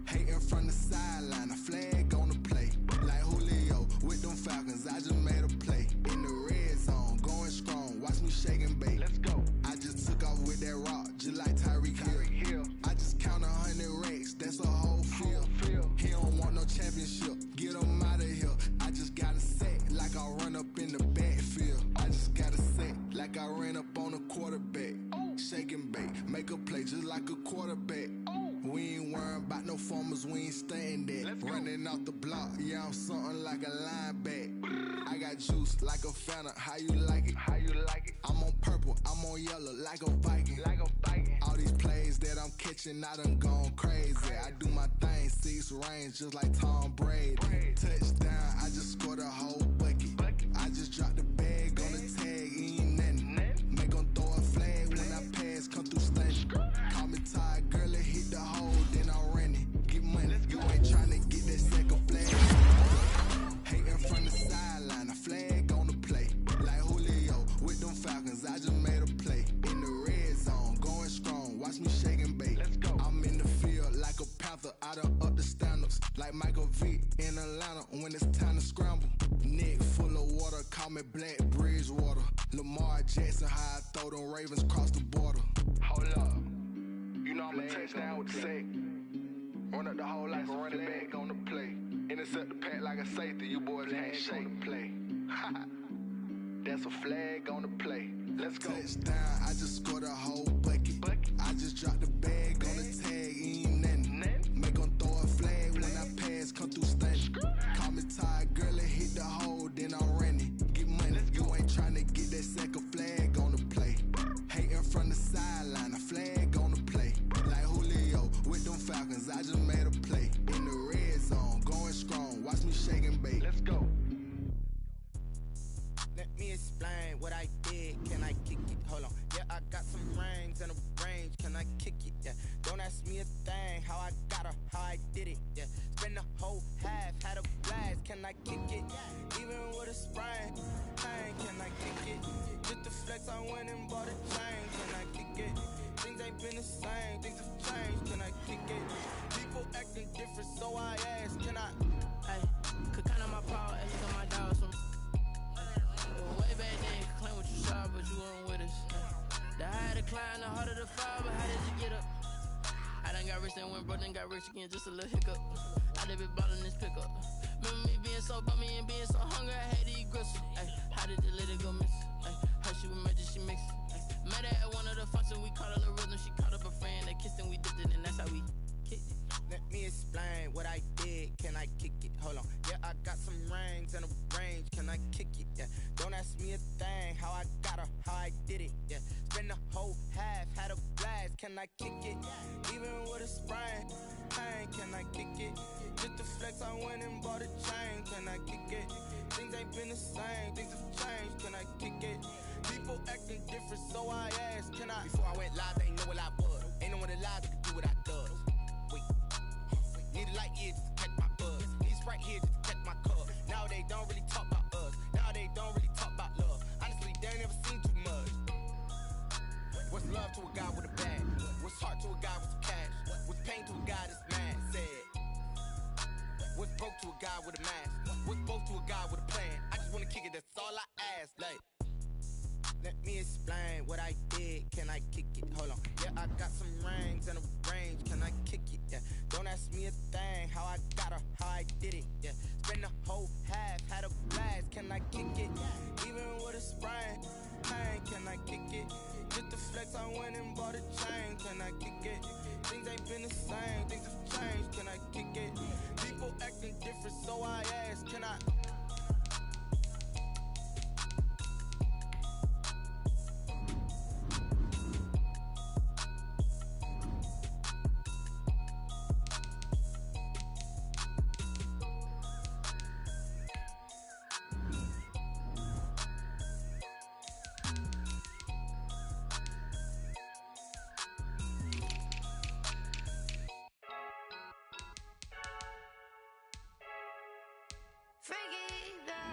Hating from the sideline, a flag on the play. Like Julio with them Falcons, I just made a play. In the red zone, going strong, watch me shake and bake. Let's go. I just took off with that rock, just like Tyreek Hill. I just count 100 racks, that's a whole field. He don't want no championship, get him out of here. I just got a set, like I run up in the backfield. I just got a set, like I ran up on a quarterback. Shake and bake, make a play just like a quarterback. We ain't worrying about no formers, we ain't staying there. Running off the block, yeah, I'm something like a linebacker. I got juice like a Fanta, how you like it? I'm on purple, I'm on yellow, like a Viking. All these plays that I'm catching, I done gone crazy. I do my thing, 6 range, just like Tom Brady. Touchdown, I just scored a whole bucket. I just dropped the bag on the tag, ain't nothing. Make 'em throw a flag when I pass, come through stunning. Call me tired, girl, and hit the hole, then I'm running. Get money, you ain't tryna get that second flag. Hating from the sideline, a flag on the play. Like Julio with them Falcons, I just made a play. In the red zone, going strong, watch me shake and bake. I'm in the field like a Panther, I done up the standards. Like Michael Vick in Atlanta when it's time to scramble. Neck full of water, call me Black Bridgewater. Lamar Jackson, how I throw them Ravens cross the border. Hold up. You know I'm a touchdown with the sack. Run up the hole like a running back on the play. Intercept the pack like a safety. You boys can't shake the play. That's a flag on the play. Let's go. Touchdown, I just scored a whole bucket. I just dropped the bag on the tag, ain't nothing. Make 'em throw a flag when I pass, come through stunning. Call me tired, girl, and hit the hole, then I'm running. Get money, you ain't tryna get that second flag on the play. Hating from the sideline, a flag on the play. Like Julio with them Falcons, I just made a play. In the red zone, going strong, watch me shake and bake. Let's go. Let me explain what I did. Can I kick it? Hold on. Yeah, I got some rings and a range. Can I kick it? Yeah. Don't ask me a thing. How I got her, how I did it. Yeah. Spend the whole half, had a blast. Can I kick it? Even with a sprain. Pain, can I kick it? Just the flex, I went and bought a chain. Can I kick it? Things ain't been the same. Things have changed. Can I kick it? People acting different, so I ask. Can I? Hey, could count on my power, and look at my dogs from. Way back then, you could claim what you saw, but you weren't with us. The higher the climb, the harder the fall, but how did you get up? I done got rich, then went broke, then got rich again, just a little hiccup. I done been ballin' this pickup. Remember me being so bummy and being so hungry, I had to eat gristle. Ay, how did the lady go miss? Ay, her she was magic, she mixed. Met her at one of the functions, we caught a little rhythm, she caught up a friend, they kissed and we dipped it, and that's how we kicked it. Let me explain what I did. Can I kick it? Hold on. Yeah, I got some rings and a range. Can I kick it? Yeah. Don't ask me a thing. How I got her, how I did it. Yeah. Spend the whole half, had a blast. Can I kick it? Even with a sprain. Pain, can I kick it? Just the flex, I went and bought a chain. Can I kick it? Things ain't been the same. Things have changed. Can I kick it? People acting different, so I asked. Can I? Before I went live, they ain't know what I was. Ain't no one alive that could do what I does. Need a light here just to catch my buzz. Need Sprite here just to catch my cup. Now they don't really talk about us. Now they don't really talk about love. Honestly, they ain't never seen too much. What's love to a guy with a bag? What's heart to a guy with some cash? What's pain to a guy that's mad? Said. What's broke to a guy with a mask? What's both to a guy with a plan? I just wanna kick it, that's all I ask. Like, let me explain what I did. Can I kick it? Hold on. Yeah, I got some rings and a range. Can I kick it? Yeah. Don't ask me a thing. How I got her, how I did it. Yeah. Spend the whole half, had a blast. Can I kick it? Even with a sprain. Pain, can I kick it? Just the flex, I went and bought a chain. Can I kick it? Things ain't been the same. Things have changed. Can I kick it? People acting different, so I ask. Can I?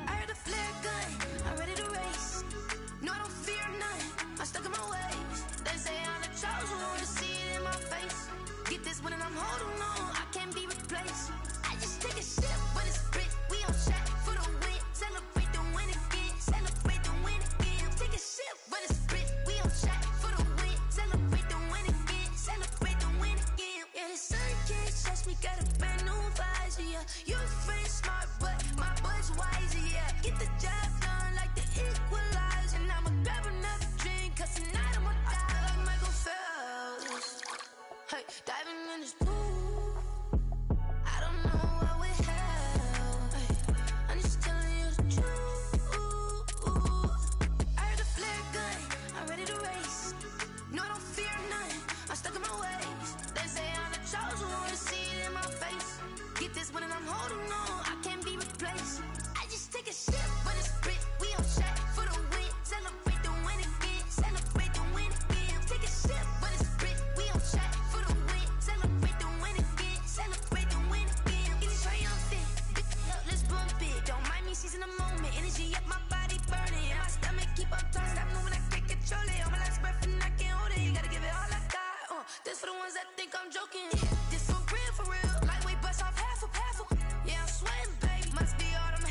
I heard the flare gun, I'm ready to race. No, I don't fear none, I'm stuck in my ways. They say I'm the chosen one, to see it in my face. Get this one and I'm holding on, I can't be replaced. I just take a sip, but it's split, we on track for the win. Celebrate the win again, celebrate the win again. Take a sip, but it's split, we on track for the win. Celebrate the win again, celebrate the win again. Yeah, the sun can't touch me, got a brand new visor, yeah. You friend smart, but my boy's wiser, yeah. Get the job done like the equalizer. And I'ma grab another drink, cause tonight I'ma die like Michael Phelps. Hey, diving in this pool, I don't know what we have. Hey, I'm just telling you the truth. I heard the flare gun, I'm ready to race. No, I don't fear none, I'm stuck in my ways. They say I'm the chosen one, to see it in my face. Get this one and I'm holding on, I can't be replaced. I just take a sip, but it's split, we on track for the win. Celebrate the win again, celebrate the win again. Take a sip, but it's split, we on track for the win. Celebrate the win again, celebrate the win again. It is triumphant, let's bump it. Don't mind me seizing the moment, energy up my body burning. My stomach keep up turning, stop moving, I can't control it. On my last breath and I can't hold it, you gotta give it all I got. This for the ones that think I'm joking. This for real, lightweight bust off half a. Yeah, I'm sweating, baby. Must be all them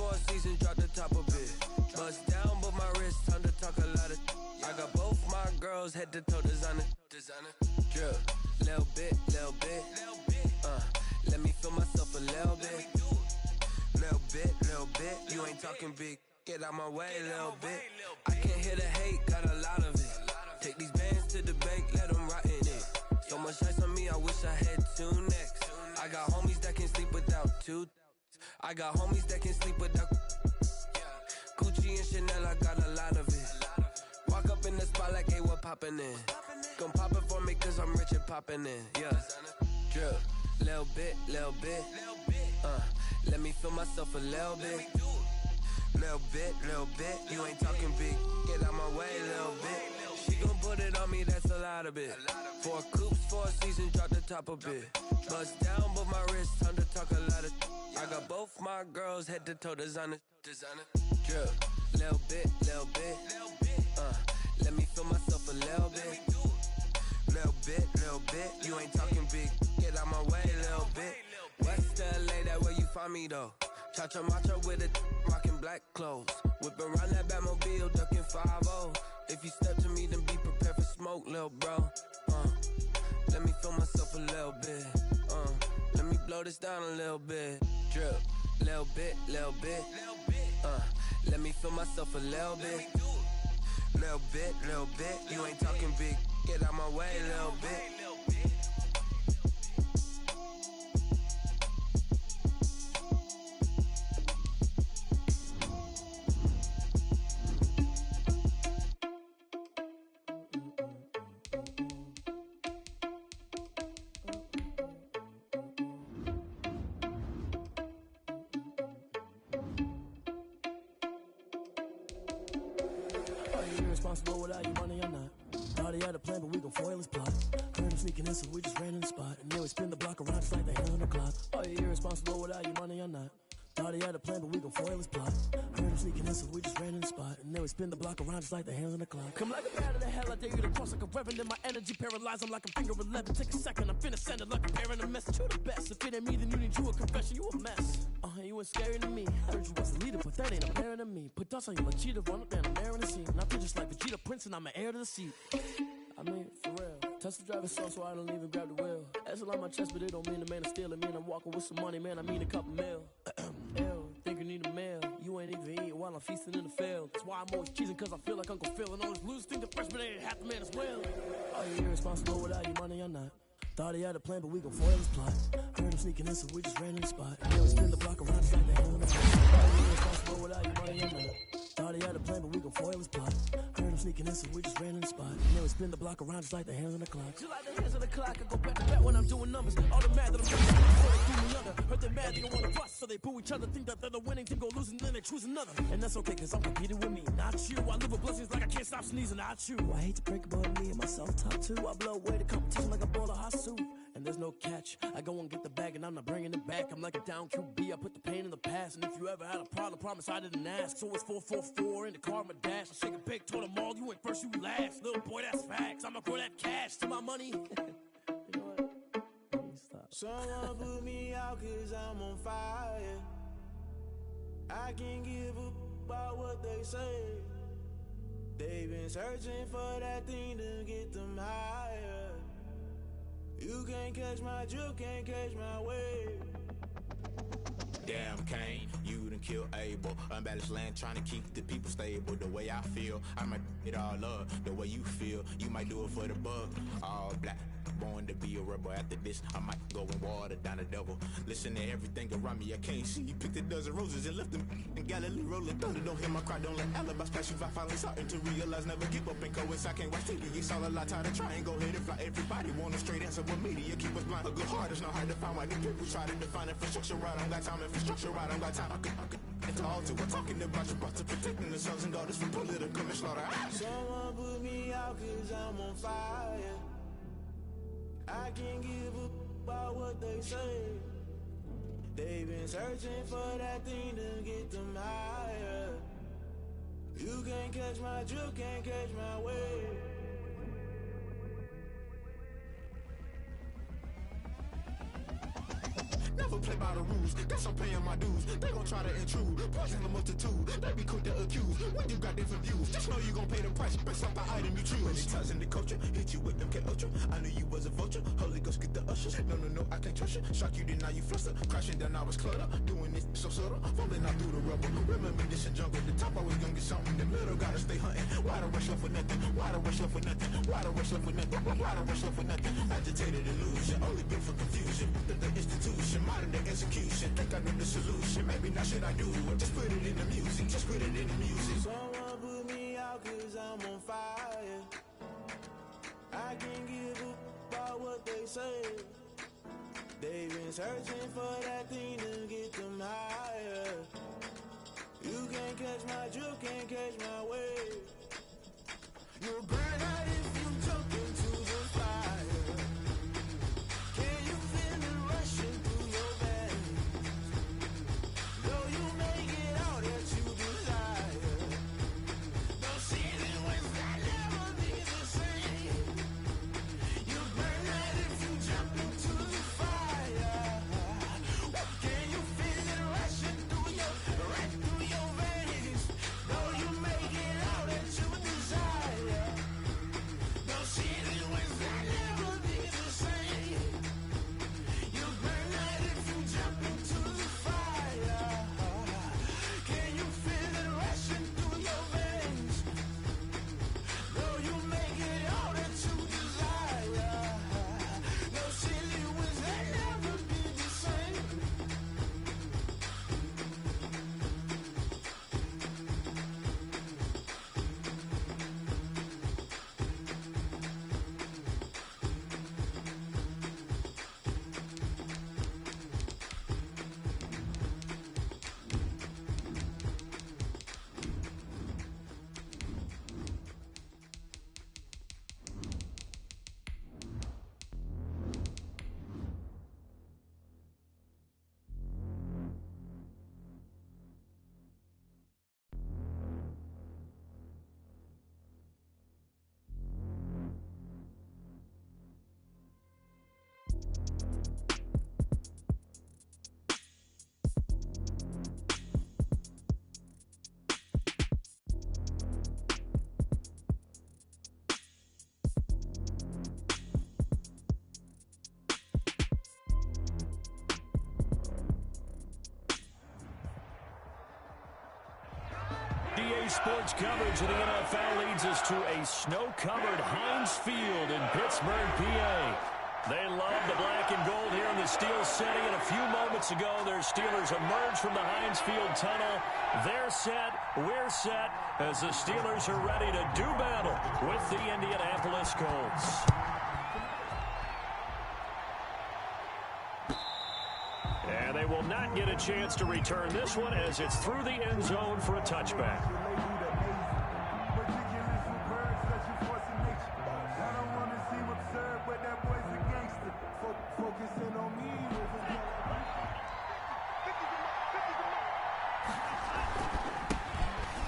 4 seasons, drop the top a bit. Bust down, but my wrist, time to talk a lot of. I got both my girls head to toe designer. Drip, little bit. Let me feel myself a little bit. Little bit. You ain't talking big. Get out my way, little bit. I can't hear the hate, got a lot of it. Take these bands to the bank, let them rot in it. So much ice on me, I wish I had 2 necks. I got homies that can sleep without 2. I got homies that can sleep without Gucci and Chanel, I got a lot of it. Walk up in the spot like, hey, what poppin' in? Gon' pop it for me cause I'm rich and poppin' in, yeah. Drip, little bit. Let me feel myself a little bit. Little bit. You ain't talking big. Get out my way, little bit. She gon' put it on me, that's a lot of it. 4 coops, 4 seasons, drop the top a bit. Bust down, but my wrist, time to talk a lot of. I got both my girls head to toe designer. Drip, little bit. Let me feel myself a little bit. Little bit. You ain't talking big. Get out my way, little bit. West LA, that where you find me though. Cha-cha macha with it, rockin' black clothes. Whip around that Batmobile, duckin' 5-0. If you step to me, then be prepared for smoke, lil' bro. Let me feel myself a little bit. Let me blow this down a little bit. Drip, little bit. Let me feel myself a little bit. Little bit. You ain't talking big. Get out my way, little bit. Irresponsible without your money or not. Thought he had a plan, but we gon' foil his plot. Heard him sneaking in, so we just ran in the spot. And then we spin the block around just like the hand on the clock. Are you irresponsible without your money or not? Thought he had a plan, but we gon' foil his plot. Heard him sneaking in, so we just ran in the spot. And then we spin the block around just like the hands on the clock. Come like a bat of the hell, I dare you to cross like a reverend. In my energy paralyzed, I'm like a finger 11. Take a second, I'm finna send it like a parent a message. You the best, if it ain't me, then you need you a confession. You a mess. You ain't scary to me. I heard you was a leader, but that ain't apparent to me. Put dust on you like cheetah, run up there and air in the scene. And I feel just like Vegeta Prince, and I'm an heir to the seat. I mean, for real. Touch the driver's soul, so I don't even grab the wheel. That's on my chest, but it don't mean the man is stealing. Man, I'm walking with some money, man. I mean a couple mil. Ew, think you need a meal. You ain't even eating while I'm feasting in the field. That's why I'm always cheesing, cause I feel like Uncle Phil. And all these losers think the freshman ain't half the man as well. Are you irresponsible without your money or not? Thought he had a plan, but we gon' foil his plot. Heard him sneaking in, so we just ran in the spot. And then we spin the block around just like the hand on the clock. Are you irresponsible without your money or not? Thought he had a plan, but we gon' foil his plot. Heard him sneaking in, so we just ran in the spot. And then we spin the block around just like the hands on the clock. Just like the hands on the clock, I go back to back when I'm doing numbers. All the mad that I'm doing, so they threw me under. Heard they mad, they don't wanna bust, so they boo each other. Think that they're the winning team, go losing, then they choose another. And that's okay, cause I'm competing with me, not you. I live with blessings like I can't stop sneezing, not you. I hate to break about me and my self-talk too. I blow away the competition like a bowl of hot soup. And there's no catch. I go and get the bag and I'm not bringing it back. I'm like a down QB, I put the pain in the past. And if you ever had a problem, promise I didn't ask. So it's 444 in the car, my dash. I shake a big, told them all, you ain't first, you last. Little boy, that's facts. I'ma grow that cash to my money. You know what? Stop. Someone put me out cause I'm on fire. I can't give up about what they say. They've been searching for that thing to get them higher. You can't catch my drift, can't catch my wave. Damn, Kane, you done killed Abel. Unbalanced land, trying to keep the people stable. The way I feel, I might it all up. The way you feel, you might do it for the bug. All black, born to be a rebel. After this, I might go and water down the devil. Listen to everything around me, I can't see. Picked a dozen roses and left them in Galilee rolling thunder. Don't hear my cry, don't let alibis pass you. I finally starting to realize, never give up and coincide. Can't watch TV, it's all a lot. Time to try and go ahead and fly. Everybody want a straight answer, but media keep us blind. A good heart is not hard to find. Why these people try to define infrastructure right? I don't got time, infrastructure right, I don't got time. I could into all to. We're talking about you, about to protecting the sons and daughters from political slaughter. Someone put me out cause I'm on fire. I can't give up about what they say. They've been searching for that thing to get them higher. You can't catch my drift, can't catch my wave. Never play play by the rules. Guess I'm paying my dues. They gon' try to intrude. Poison the multitude. They be quick to accuse. When you got different views, just know you gon' pay the price based off the item you choose. Many times in the culture, hit you with them K Ultra. I knew you was a vulture. Holy Ghost get the ushers. No, I can't trust you. Shock you, then now you fluster. Crashing down, I was clutter. Doing this so subtle. Fumbling out through the rubble. Remember this in jungle. The top always gonna get something. The middle gotta stay hunting. Why the rush up for nothing? Why the rush up for nothing? Why the rush up for nothing? Why the rush up for nothing? Agitated illusion. Only built for confusion. The institution. Modern day execution. Think I know the solution. Maybe now should I do it? Just put it in the music. Just put it in the music. Someone put me out cause I'm on fire. I can't give up about what they say. They've been searching for that thing to get them higher. You can't catch my drift, can't catch my wave. You'll burn out if you jump into the fire. Can you feel it rushing through your veins? Though you make it all that you desire. Those ceiling winds that never be the same. You burn out if you jump into the fire. Can you feel it rushing through your veins? Though you make it all that you desire. Those ceiling winds that never be the same. You burn out if you jump into the fire. Can you feel it rushing through your veins? Though you make it all that you desire. Those silly winds that never be the same. DA Sports coverage of the NFL leads us to a snow-covered Heinz Field in Pittsburgh, PA. They love the black and gold here in the steel setting, and a few moments ago, their Steelers emerged from the Heinz Field tunnel. They're set, we're set, as the Steelers are ready to do battle with the Indianapolis Colts. And they will not get a chance to return this one as it's through the end zone for a touchback.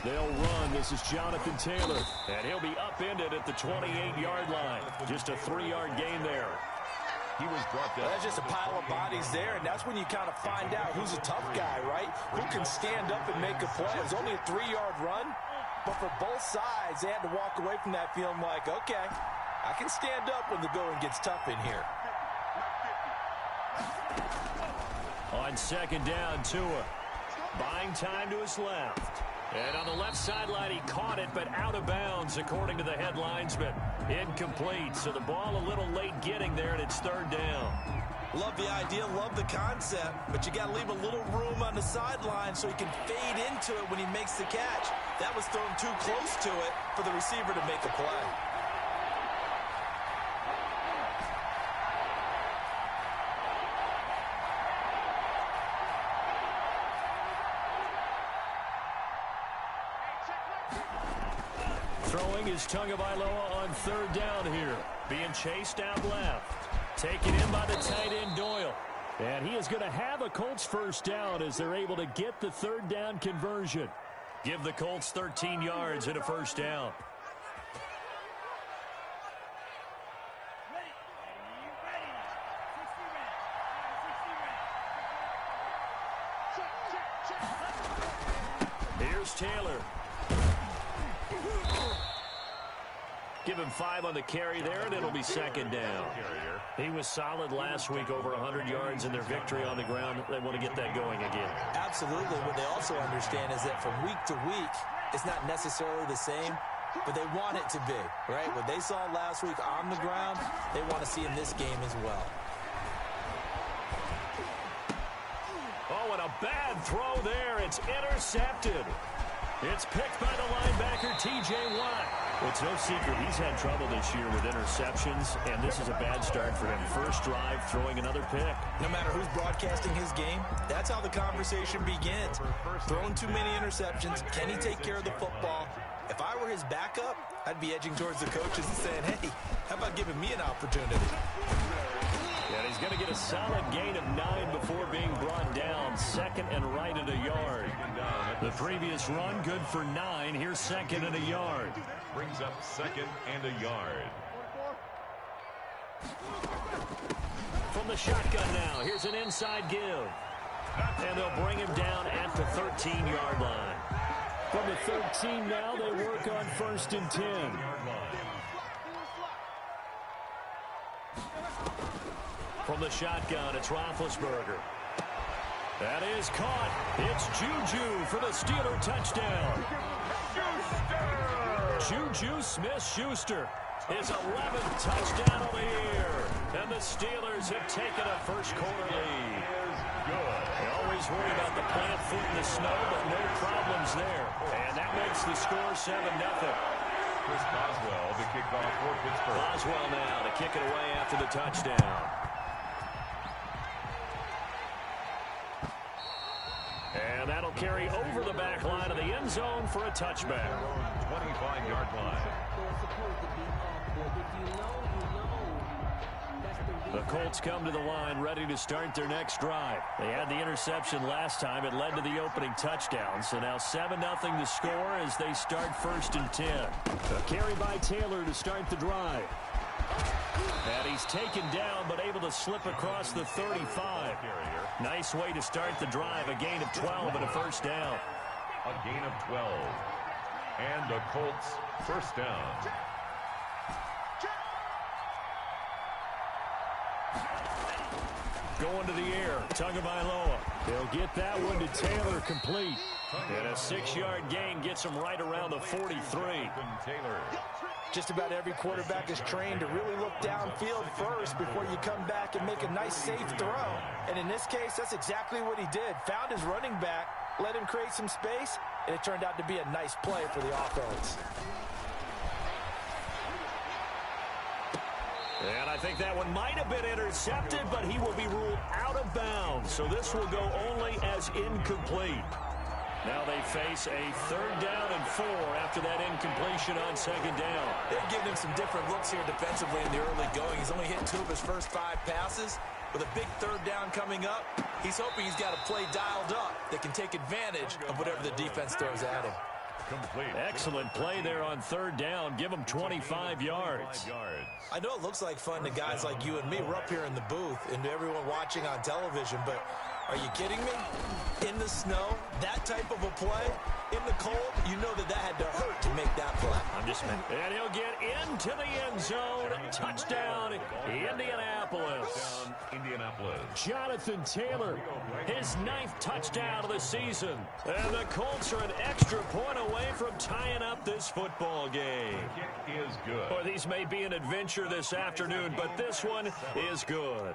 They'll run. This is Jonathan Taylor, and he'll be upended at the 28-yard line. Just a 3-yard gain there. He was brought down. That's just a pile of bodies there, and that's when you kind of find out who's a tough guy, right? Who can stand up and make a play. It was only a 3-yard run, but for both sides, they had to walk away from that feeling like, okay, I can stand up when the going gets tough in here. On second down, Tua buying time to his left. And on the left sideline, he caught it, but out of bounds, according to the head linesman. Incomplete, so the ball a little late getting there, and it's third down. Love the idea, love the concept, but you got to leave a little room on the sideline so he can fade into it when he makes the catch. That was thrown too close to it for the receiver to make a play. Throwing is Tagovailoa on third down here. Being chased out left. Taken in by the tight end Doyle. And he is going to have a Colts first down as they're able to get the third down conversion. Give the Colts 13 yards and a first down. Here's Taylor. Give him 5 on the carry there, and it'll be second down. He was solid last week, over 100 yards in their victory on the ground. They want to get that going again. Absolutely. What they also understand is that from week to week, it's not necessarily the same, but they want it to be, right? What they saw last week on the ground, they want to see in this game as well. Oh, and a bad throw there. It's intercepted. It's picked by the linebacker, T.J. Watt. It's no secret he's had trouble this year with interceptions, and this is a bad start for him. First drive, throwing another pick. No matter who's broadcasting his game, that's how the conversation begins. Throwing too many interceptions, can he take care of the football? If I were his backup, I'd be edging towards the coaches and saying, hey, how about giving me an opportunity? And he's going to get a solid gain of 9 before being brought down. Second and right at a yard. The previous run, good for 9. Here's second and a yard. Brings up second and a yard. From the shotgun now, here's an inside give. And they'll bring him down at the 13-yard line. From the 13 now, they work on 1st and 10. From the shotgun, it's Roethlisberger. That is caught. It's Juju for the Steeler touchdown. Juju Smith-Schuster, his 11th touchdown of the year. And the Steelers have taken a first quarter lead. They always worry about the plant foot in the snow, but no problems there. And that makes the score 7-0. Chris Boswell to kick off for Pittsburgh. Boswell now to kick it away after the touchdown. And that'll carry over the back line of the end zone for a touchback. 25-yard line. The Colts come to the line ready to start their next drive. They had the interception last time. It led to the opening touchdown. So now 7-0 the score as they start 1st and 10. A carry by Taylor to start the drive. And he's taken down but able to slip across the 35. Nice way to start the drive. A gain of 12 and a first down. A gain of 12. And the Colts first down. Going to the air. Tagovailoa. They'll get that one to Taylor complete. And a 6-yard gain gets him right around the 43. Taylor. Just about every quarterback is trained to really look downfield first before you come back and make a nice, safe throw. And in this case, that's exactly what he did. Found his running back, let him create some space, and it turned out to be a nice play for the offense. And I think that one might have been intercepted, but he will be ruled out of bounds. So this will go only as incomplete. Now they face a 3rd down and 4 after that incompletion on 2nd down. They're giving him some different looks here defensively in the early going. He's only hit 2 of his first 5 passes. With a big 3rd down coming up, he's hoping he's got a play dialed up that can take advantage of whatever the defense throws at him. Complete. Excellent play there on 3rd down. Give him 25 yards. I know it looks like fun to guys like you and me. We're up here in the booth and to everyone watching on television, but are you kidding me? In the snow, that type of a play, in the cold, you know that had to hurt to make that play. I'm just meant. And he'll get into the end zone. Touchdown, Indianapolis. Jonathan Taylor, his 9th touchdown of the season. And the Colts are an extra point away from tying up this football game. It is good. Boy, these may be an adventure this afternoon, but this one is good.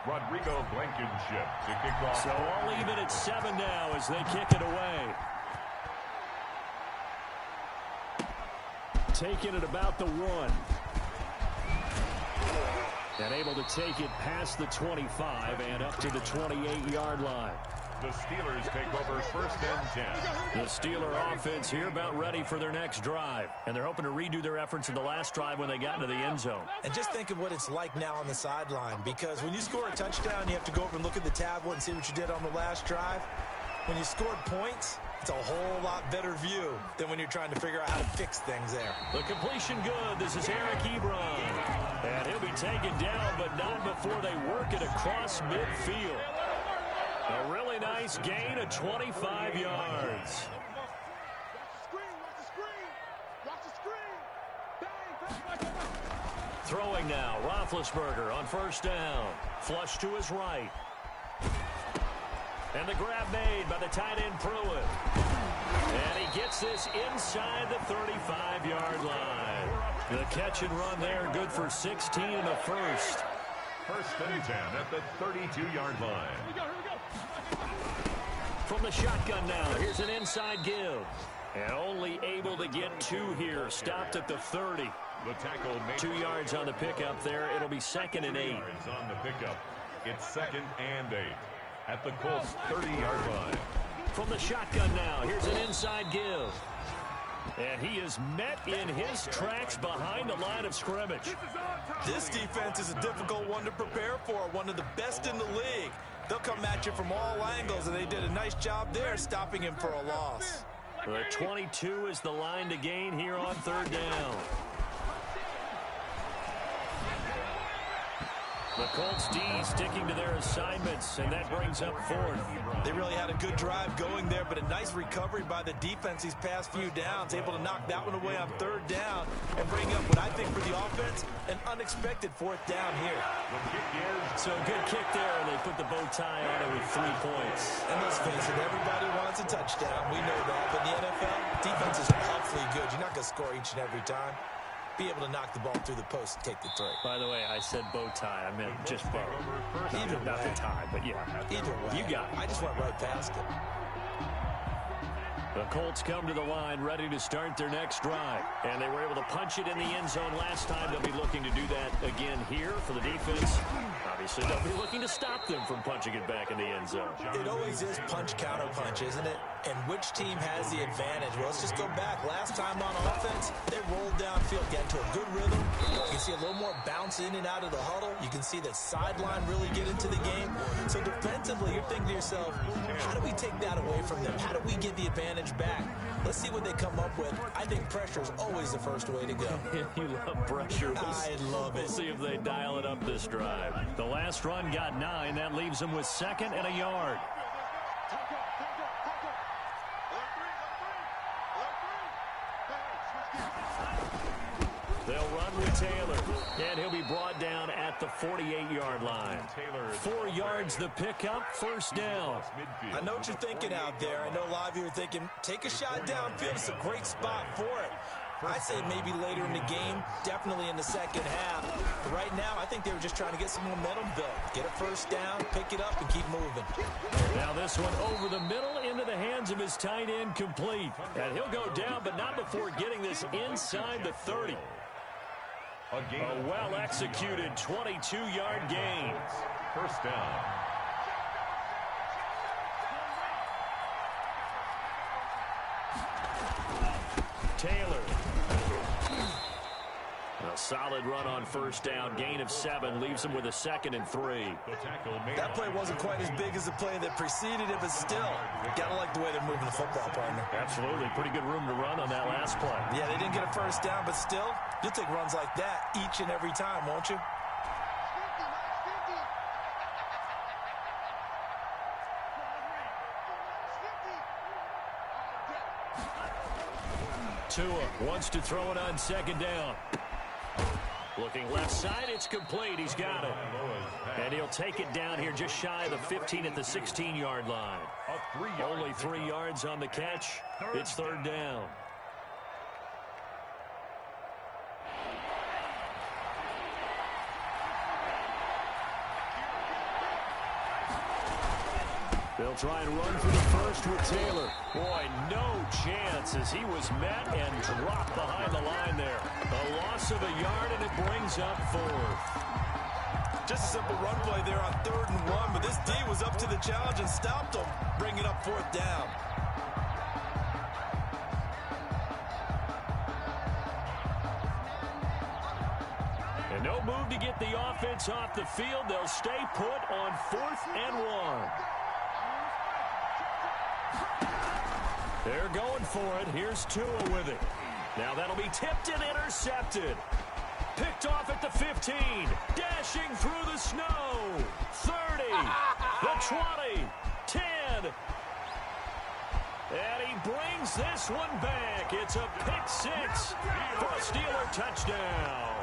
Rodrigo Blankenship to kick off. So all even at 7 now as they kick it away. Taking it about the 1. And able to take it past the 25 and up to the 28-yard line. The Steelers take over 1st and 10. The Steeler offense here about ready for their next drive. And they're hoping to redo their efforts in the last drive when they got into the end zone. And just think of what it's like now on the sideline. Because when you score a touchdown, you have to go over and look at the tablet and see what you did on the last drive. When you scored points, it's a whole lot better view than when you're trying to figure out how to fix things there. The completion good. This is Eric Ebron. And he'll be taken down, but not before they work it across midfield. A really nice gain of 25 yards. Throwing now, Roethlisberger on first down. Flush to his right. And the grab made by the tight end Pruitt. And he gets this inside the 35-yard line. The catch and run there, good for 16 in the first. First and 10 at the 32-yard line. From the shotgun now, here's an inside give. And only able to get 2 here. Stopped at the 30. The tackle made 2 yards on the pickup there. It'll be 2nd and 8. Yards on the pickup. It's 2nd and 8 at the Colts 30-yard line. From the shotgun now, here's an inside give. And he is met in his tracks behind the line of scrimmage. This defense is a difficult one to prepare for, one of the best in the league. They'll come at you from all angles, and they did a nice job there stopping him for a loss. The 22 is the line to gain here on 3rd down. The Colts D sticking to their assignments, and that brings up 4th. They really had a good drive going there, but a nice recovery by the defense these past few downs, able to knock that one away on 3rd down and bring up what I think for the offense, an unexpected 4th down here. So good kick there, and they put the bow tie on it with 3 points. And let's face it, everybody wants a touchdown. We know that, but in the NFL, defense is awfully good. You're not going to score each and every time. Be able to knock the ball through the post and take the 3. By the way, I said bow tie. I meant just bow. Not the tie, but yeah. Either way. You got it. I just went right past it. The Colts come to the line ready to start their next drive. And they were able to punch it in the end zone last time. They'll be looking to do that again here for the defense. Obviously, they'll be looking to stop them from punching it back in the end zone. It always is punch, counter punch, isn't it? And which team has the advantage? Well, let's just go back. Last time on offense, they rolled downfield, get into a good rhythm. You can see a little more bounce in and out of the huddle. You can see the sideline really get into the game. So defensively, you're thinking to yourself, how do we take that away from them? How do we get the advantage back? Let's see what they come up with. I think pressure is always the first way to go. You love pressure. I love it. We'll see if they dial it up this drive. The last run got 9. That leaves them with 2nd and a yard. They'll run with Taylor, and he'll be brought down at the 48-yard line. 4 yards the pickup, 1st down. I know what you're thinking out there. I know a lot of you are thinking, take a shot downfield. It's a great spot for it. I say maybe later in the game, definitely in the second half. But right now, I think they were just trying to get some momentum built. Get a 1st down, pick it up, and keep moving. Now this one over the middle into the hands of his tight end, complete. And he'll go down, but not before getting this inside the 30. A well-executed 22-yard gain. 1st down. Taylor. A solid run on 1st down. Gain of 7 leaves him with a 2nd and 3. That play wasn't quite as big as the play that preceded it, but still, gotta like the way they're moving the football, partner. Absolutely. Pretty good room to run on that last play. Yeah, they didn't get a 1st down, but still, you'll take runs like that each and every time, won't you? Tua wants to throw it on 2nd down. Looking left side, it's complete. He's got it. And he'll take it down here just shy of the 15 at the 16-yard line. Only 3 yards on the catch. It's 3rd down. They'll try and run for the first with Taylor. Boy, no chance as he was met and dropped behind the line there. A loss of a yard, and it brings up 4th. Just a simple run play there on 3rd and 1, but this D was up to the challenge and stopped him, bringing up 4th down. And no move to get the offense off the field. They'll stay put on 4th and 1. They're going for it. Here's Tua with it. Now that'll be tipped and intercepted. Picked off at the 15. Dashing through the snow. 30. The 20. 10. And he brings this one back. It's a pick six for a Steeler touchdown.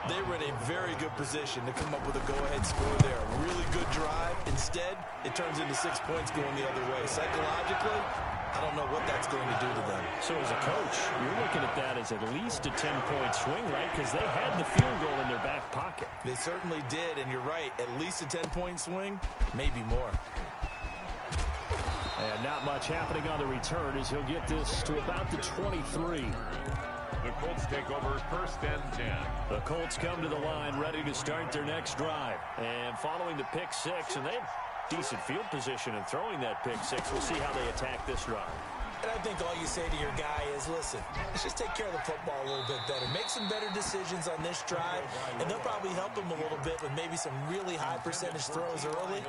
They were in a very good position to come up with a go-ahead score there. A really good drive. Instead, it turns into 6 points going the other way. Psychologically, I don't know what that's going to do to them. So as a coach, you're looking at that as at least a 10-point swing, right? Because they had the field goal in their back pocket. They certainly did, and you're right. At least a 10-point swing, maybe more. And not much happening on the return as he'll get this to about the 23. The Colts take over 1st and 10. The Colts come to the line ready to start their next drive. And following the pick six, and they have decent field position in throwing that pick six. We'll see how they attack this drive. And I think all you say to your guy is, listen, let's just take care of the football a little bit better. Make some better decisions on this drive, and they'll probably help him a little bit with maybe some really high percentage throws early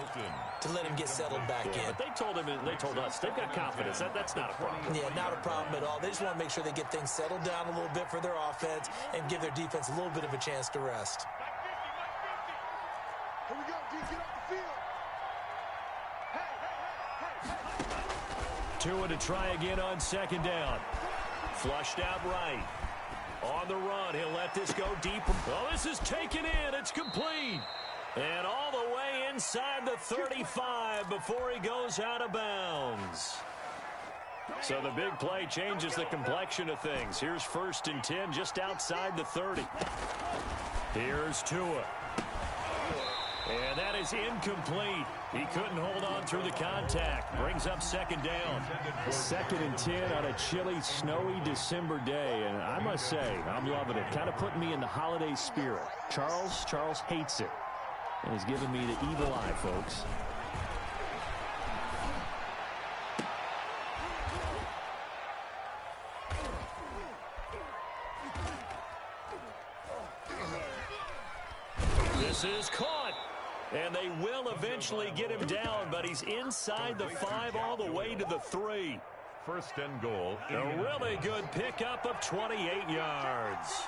to let him get settled back in. But they told us, they've got confidence. That's not a problem. Yeah, not a problem at all. They just want to make sure they get things settled down a little bit for their offense and give their defense a little bit of a chance to rest. Here we go, D, get off the field. Tua to try again on 2nd down. Flushed out right. On the run, he'll let this go deep. Well, this is taken in. It's complete. And all the way inside the 35 before he goes out of bounds. So the big play changes the complexion of things. Here's 1st and 10 just outside the 30. Here's Tua. And that is incomplete. He couldn't hold on through the contact. Brings up 2nd down. 2nd and 10 on a chilly, snowy December day. And I must say, I'm loving it. Kind of putting me in the holiday spirit. Charles hates it. And he's giving me the evil eye, folks. This is caught. And they will eventually get him down, but he's inside the 5 all the way to the 3. 1st and goal. A really good pickup of 28 yards.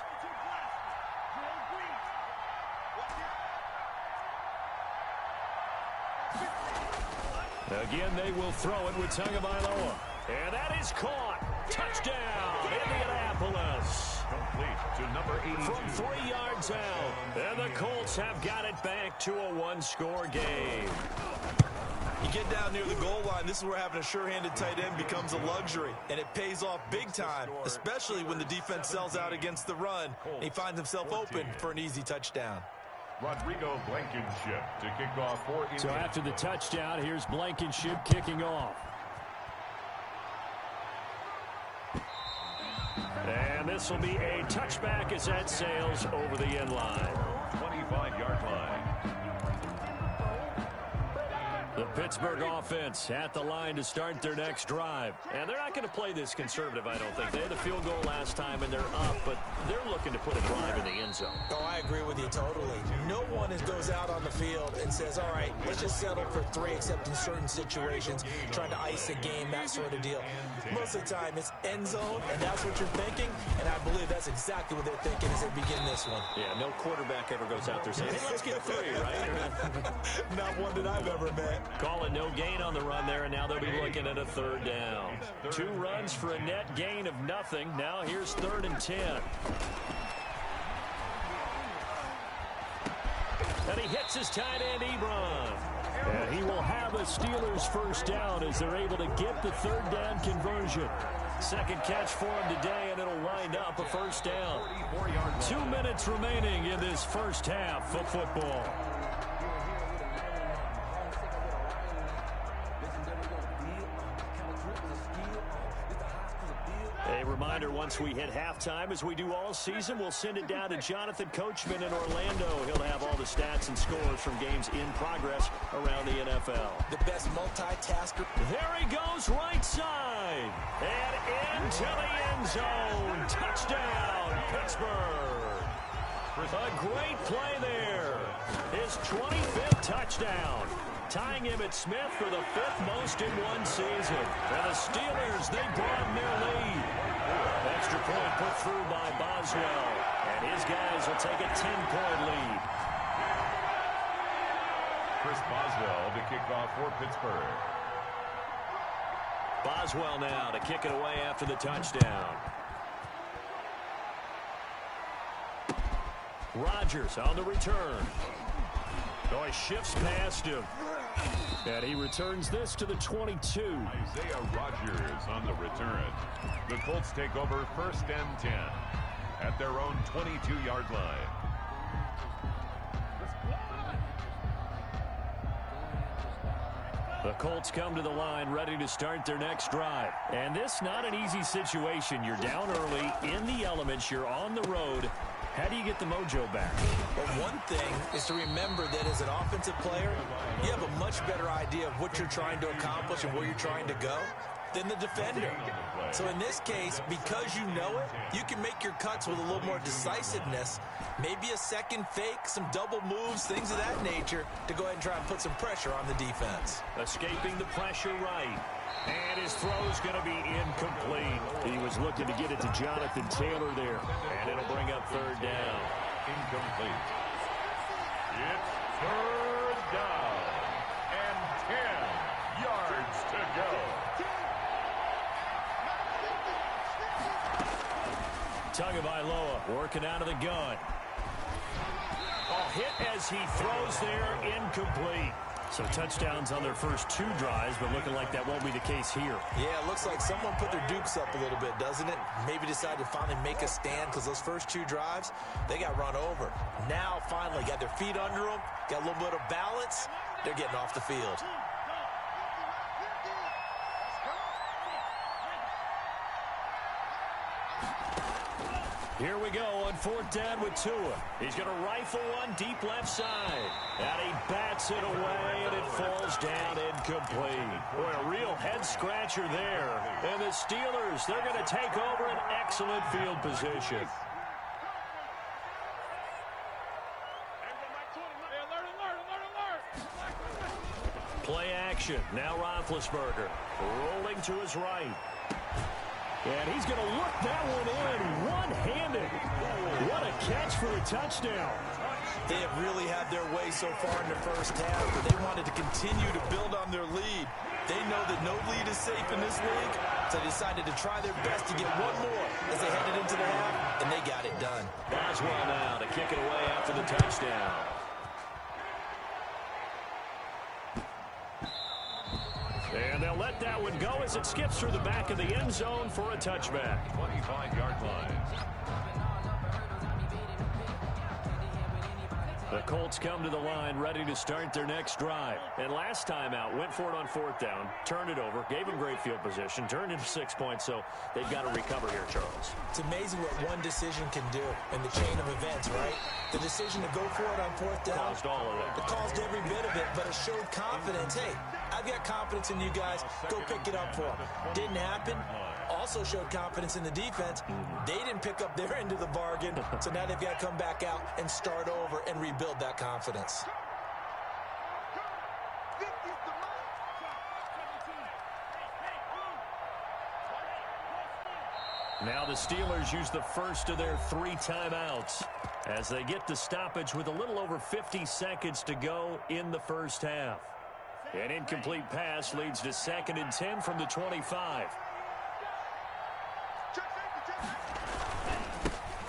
Again, they will throw it with Tagovailoa. And that is caught. Touchdown, Indianapolis. Complete to number 82. From 3 yards out. And the Colts have got it back to a one-score game. You get down near the goal line, this is where having a sure-handed tight end becomes a luxury. And it pays off big time, especially when the defense sells out against the run. He finds himself open for an easy touchdown. Rodrigo Blankenship to kick off for Indiana. So after the touchdown, here's Blankenship kicking off. And this will be a touchback as that sails over the end line. 25-yard line. The Pittsburgh offense at the line to start their next drive. And they're not going to play this conservative, I don't think. They had the field goal last time, and they're up, but they're looking to put a drive in the end zone. Oh, I agree with you totally. No one goes out on the field and says, all right, let's just settle for 3, except in certain situations, trying to ice a game, that sort of deal. Most of the time, it's end zone, and that's what you're thinking, and I believe that's exactly what they're thinking as they begin this one. Yeah, no quarterback ever goes out there saying, hey, let's get 3, right? Not one that I've ever met. Calling no gain on the run there, and now they'll be looking at a 3rd down. 2 runs for a net gain of nothing. Now here's 3rd and 10. And he hits his tight end, Ebron. And he will have a Steelers 1st down as they're able to get the 3rd down conversion. 2nd catch for him today, and it'll wind up a 1st down. 2 minutes remaining in this first half of football. A reminder, once we hit halftime, as we do all season, we'll send it down to Jonathan Coachman in Orlando. He'll have all the stats and scores from games in progress around the NFL. The best multitasker. There he goes, right side. And into the end zone. Touchdown, Pittsburgh. A great play there. His 25th touchdown. Tying him at Smith for the 5th most in one season. And the Steelers, they broaden their lead. Extra point put through by Boswell. And his guys will take a 10-point lead. Chris Boswell to kick off for Pittsburgh. Boswell now to kick it away after the touchdown. Rodgers on the return. Oh, he shifts past him. And he returns this to the 22. Isaiah Rodgers on the return. The Colts take over 1st and 10 at their own 22-yard line. The Colts come to the line ready to start their next drive. And this not an easy situation. You're down early, in the elements, you're on the road. How do you get the mojo back? Well, one thing is to remember that as an offensive player, you have a much better idea of what you're trying to accomplish and where you're trying to go than the defender. So in this case, because you know it, you can make your cuts with a little more decisiveness, maybe a second fake, some double moves, things of that nature, to go ahead and try and put some pressure on the defense. Escaping the pressure right. And his throw's going to be incomplete. He was looking to get it to Jonathan Taylor there. And it'll bring up 3rd down. Incomplete. It's 3rd down. And 10 yards to go. Tagovailoa working out of the gun. Oh, hit as he throws there, incomplete. So touchdowns on their first 2 drives, but looking like that won't be the case here. Yeah, it looks like someone put their dukes up a little bit, doesn't it? Maybe decided to finally make a stand because those first 2 drives, they got run over. Now, finally, got their feet under them, got a little bit of balance. They're getting off the field. Here we go on 4th down with Tua. He's going to rifle one deep left side. And he bats it away, and it falls down incomplete. Boy, a real head-scratcher there. And the Steelers, they're going to take over an excellent field position. Play action. Now Roethlisberger rolling to his right. And he's going to look that one in one-handed. What a catch for a touchdown. They have really had their way so far in the first half, but they wanted to continue to build on their lead. They know that no lead is safe in this league, so they decided to try their best to get one more as they headed into the half, and they got it done. Boswell now to kick it away after the touchdown. And they'll let that one go as it skips through the back of the end zone for a touchback. 25-yard line. The Colts come to the line ready to start their next drive. And last time out, went for it on 4th down, turned it over, gave them great field position, turned into 6 points, so they've got to recover here, Charles. It's amazing what one decision can do in the chain of events, right? The decision to go for it on 4th down. Caused all of that. It caused every bit of it, but it showed confidence. Hey, I've got confidence in you guys. Go pick it up for them. Didn't happen. Also showed confidence in the defense. They didn't pick up their end of the bargain, so now they've got to come back out and start over and rebuild that confidence. Now the Steelers use the first of their 3 timeouts as they get the stoppage with a little over 50 seconds to go in the first half. An incomplete pass leads to 2nd and 10 from the 25.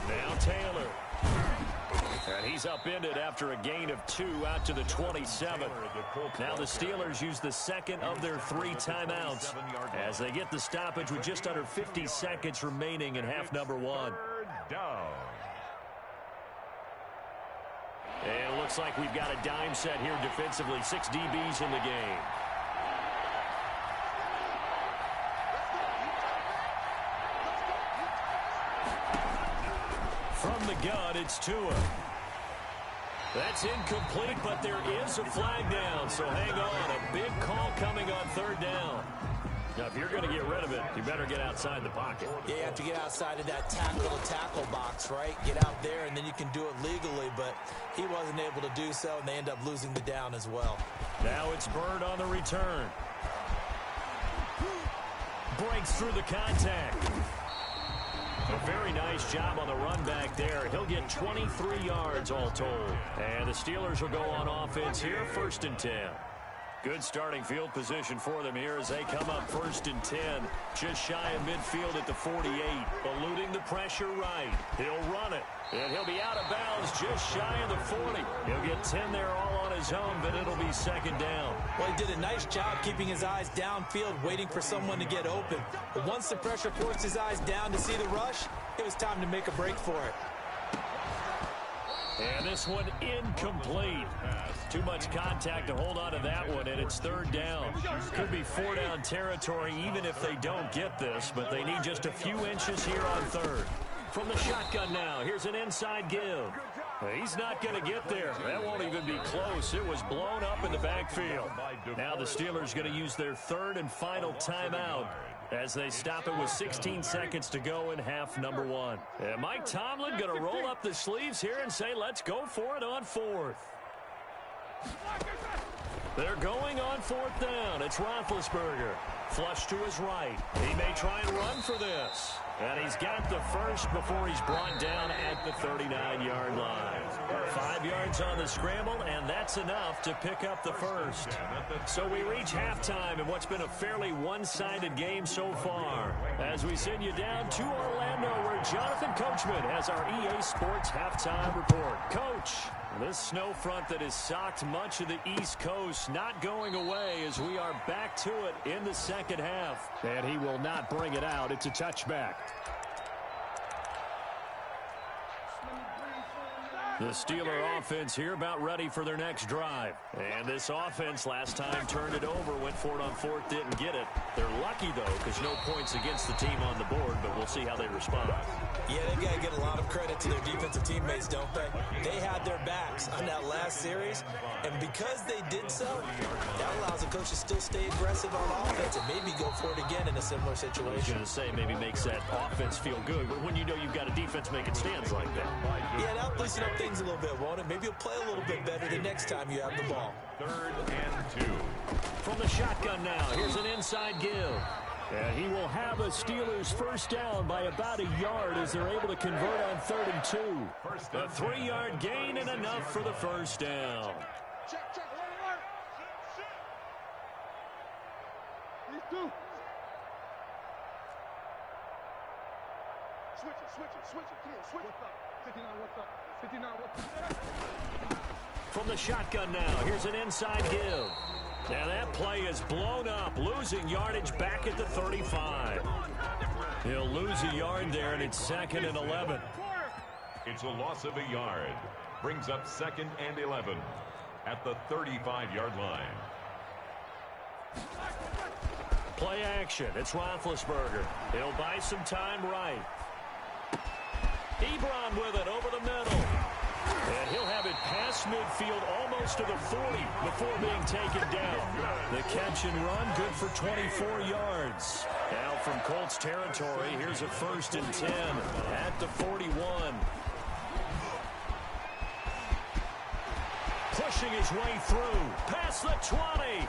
Now Taylor. And he's upended after a gain of 2 out to the 27. Now the Steelers use the second of their 3 timeouts as they get the stoppage with just under 50 seconds remaining in half number 1. And it looks like we've got a dime set here defensively. 6 DBs in the game. From the gun, it's Tua. That's incomplete, but there is a flag down, so hang on. A big call coming on 3rd down. Now, if you're going to get rid of it, you better get outside the pocket. Yeah, you have to get outside of that tackle box, right? Get out there, and then you can do it legally, but he wasn't able to do so, and they end up losing the down as well. Now it's Bird on the return. Breaks through the contact. A very nice nice job on the run back there. He'll get 23 yards all told. And the Steelers will go on offense here, 1st and 10. Good starting field position for them here as they come up 1st and 10. Just shy of midfield at the 48. Eluding the pressure right. He'll run it. And he'll be out of bounds just shy of the 40. He'll get 10 there all on his own, but it'll be 2nd down. Well, he did a nice job keeping his eyes downfield, waiting for someone to get open. But once the pressure forced his eyes down to see the rush, it was time to make a break for it. And this one incomplete. Too much contact to hold on to that one, and it's 3rd down. Could be 4-down territory even if they don't get this, but they need just a few inches here on 3rd. From the shotgun now, here's an inside give. He's not going to get there. That won't even be close. It was blown up in the backfield. Now the Steelers going to use their 3rd and final timeout as they stop it with 16 seconds to go in half number 1. And Mike Tomlin going to roll up the sleeves here and say, let's go for it on 4th. They're going on 4th down. It's Roethlisberger. Flush to his right. He may try and run for this. And he's got the first before he's brought down at the 39-yard line. 5 yards on the scramble, and that's enough to pick up the first. So we reach halftime in what's been a fairly one-sided game so far. As we send you down to Orlando, where Jonathan Coachman has our EA Sports halftime report. Coach, this snow front that has socked much of the East Coast not going away as we are back to it in the 2nd half. And he will not bring it out. It's a touchback. The Steeler offense here about ready for their next drive. And this offense last time turned it over, went for it on 4th, didn't get it. They're lucky, though, because no points against the team on the board, but we'll see how they respond. Yeah, they've got to get a lot of credit to their defensive teammates, don't they? They had their backs on that last series, and because they did so, that allows the coach to still stay aggressive on offense and maybe go for it again in a similar situation. I was going to say, maybe makes that offense feel good, but when you know you've got a defense making stands like that. Yeah, that'll loosen up things a little bit, won't it? Maybe you'll play a little bit better the next time you have the ball. 3rd and 2. From the shotgun now, here's an inside give. And he will have a Steelers first down by about a yard as they're able to convert on 3rd and 2. A 3-yard gain and enough for the first down. Check. These two. Switch it. Come on, switch it. 59, what's up? 59, what's up? From the shotgun now, here's an inside give. Now that play is blown up, losing yardage back at the 35. He'll lose a yard there, and it's 2nd and 11. It's a loss of a yard. Brings up 2nd and 11 at the 35-yard line. Play action. It's Roethlisberger. He'll buy some time right. Ebron with it over the middle. And he'll have it past midfield almost to the 40 before being taken down. The catch and run good for 24 yards. Now from Colts territory, here's a 1st and 10 at the 41. Pushing his way through, past the 20.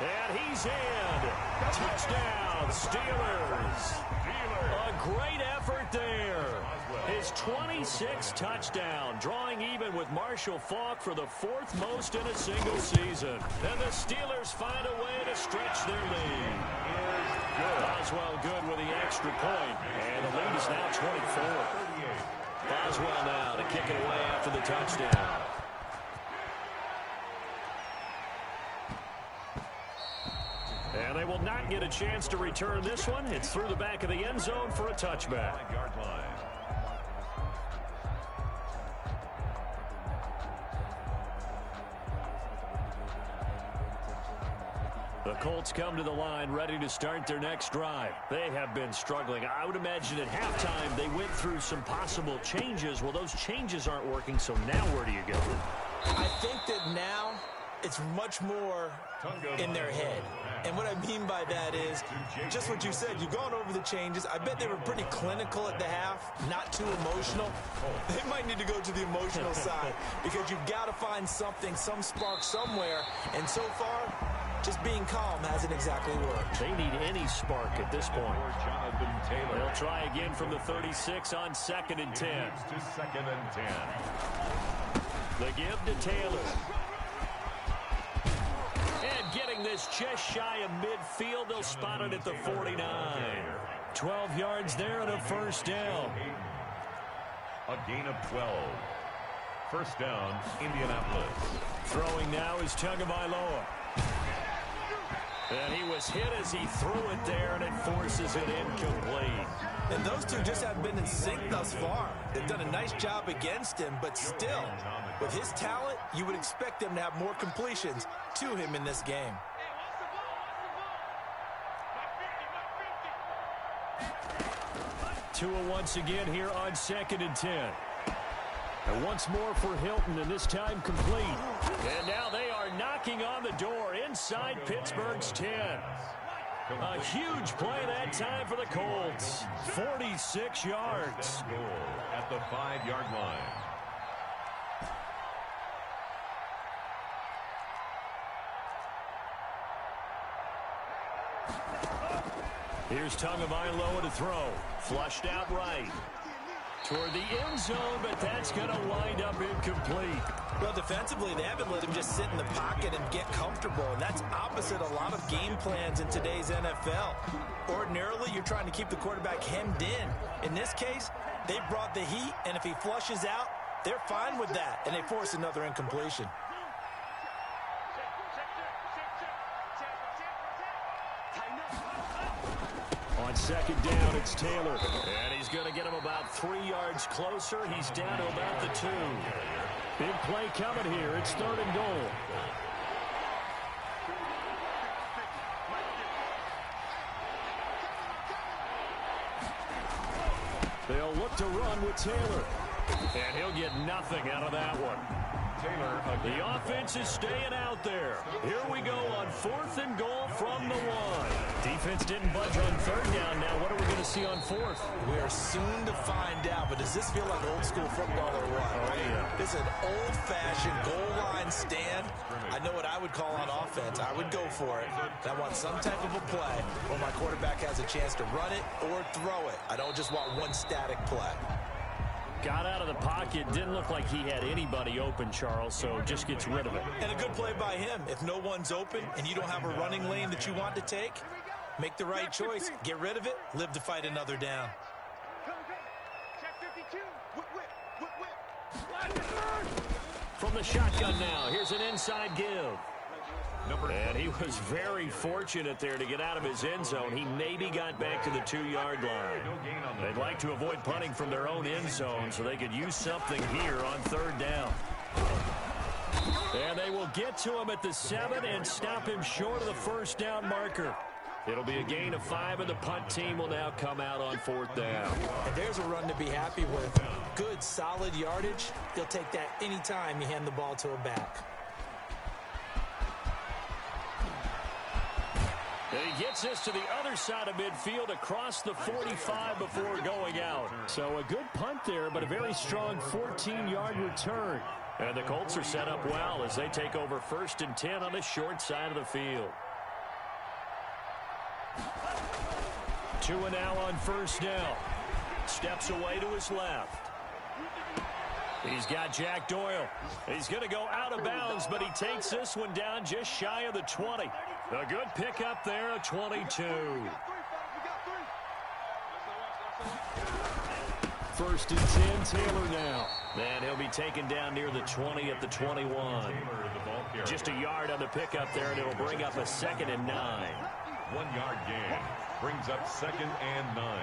And he's in. Touchdown, Steelers. A great effort there. His 26th touchdown, drawing even with Marshall Faulk for the 4th most in a single season. And the Steelers find a way to stretch their lead. Boswell good with the extra point, and the lead is now 24. Boswell now to kick it away after the touchdown. And they will not get a chance to return this one. It's through the back of the end zone for a touchback. 5-yard line. The Colts come to the line ready to start their next drive. They have been struggling. I would imagine at halftime they went through some possible changes. Well, those changes aren't working, so now where do you go? I think that now it's much more in their head. And what I mean by that is just what you said. You've gone over the changes. I bet they were pretty clinical at the half, not too emotional. They might need to go to the emotional side because you've got to find something, some spark somewhere. And so far, Just being calm hasn't exactly worked. They need any spark at this point. They'll try again from the 36 on 2nd and 10. To 2nd and 10. The give to Taylor. And getting this just shy of midfield, they'll spot it at the 49. 12 yards there and a first down. A gain of 12. First down, Indianapolis. Throwing now is Tagovailoa. And he was hit as he threw it there, and it forces it incomplete. And those two just haven't been in sync thus far. They've done a nice job against him, but still, with his talent, you would expect them to have more completions to him in this game. Tua once again here on 2nd and 10. And once more for Hilton, and this time complete. And now they are knocking on the door inside Pittsburgh's 10. A huge play that time for the Colts. 46 yards. Goal at the 5-yard line. Here's Tagovailoa to throw. Flushed out right. Toward the end zone, but that's going to wind up incomplete. Well, defensively, they haven't let him just sit in the pocket and get comfortable, and that's opposite a lot of game plans in today's NFL. Ordinarily, you're trying to keep the quarterback hemmed in. In this case, they brought the heat, and if he flushes out, they're fine with that, and they force another incompletion. On 2nd down, it's Taylor. And he's going to get him about 3 yards closer. He's down to about the 2. Big play coming here. It's 3rd and goal. They'll look to run with Taylor. And he'll get nothing out of that one. Taylor, the offense is staying out there. Here we go on 4th and goal from the 1. Defense didn't budge on 3rd down. Now what are we going to see on 4th? We are soon to find out, but does this feel like old school football or what? Oh, yeah. This is an old-fashioned goal line stand. I know what I would call on offense. I would go for it. I want some type of a play where my quarterback has a chance to run it or throw it. I don't just want one static play. Got out of the pocket. Didn't look like he had anybody open, Charles, so just gets rid of it. And a good play by him. If no one's open and you don't have a running lane that you want to take, make the right choice. Get rid of it. Live to fight another down. From the shotgun now, here's an inside give. And he was very fortunate there to get out of his end zone. He maybe got back to the 2-yard line. They'd like to avoid punting from their own end zone so they could use something here on 3rd down. And they will get to him at the 7 and stop him short of the 1st down marker. It'll be a gain of 5, and the punt team will now come out on 4th down. And there's a run to be happy with. Good, solid yardage. He'll take that anytime you hand the ball to a back. And he gets this to the other side of midfield across the 45 before going out. So a good punt there, but a very strong 14-yard return. And the Colts are set up well as they take over 1st and 10 on the short side of the field. Tua now on 1st down. Steps away to his left. He's got Jack Doyle. He's going to go out of bounds, but he takes this one down just shy of the 20. A good pickup there, a 22. 1st and 10, Taylor now. And he'll be taken down near the 20 at the 21. Just a yard on the pickup there, and it'll bring up a 2nd and 9. 1-yard gain brings up 2nd and 9.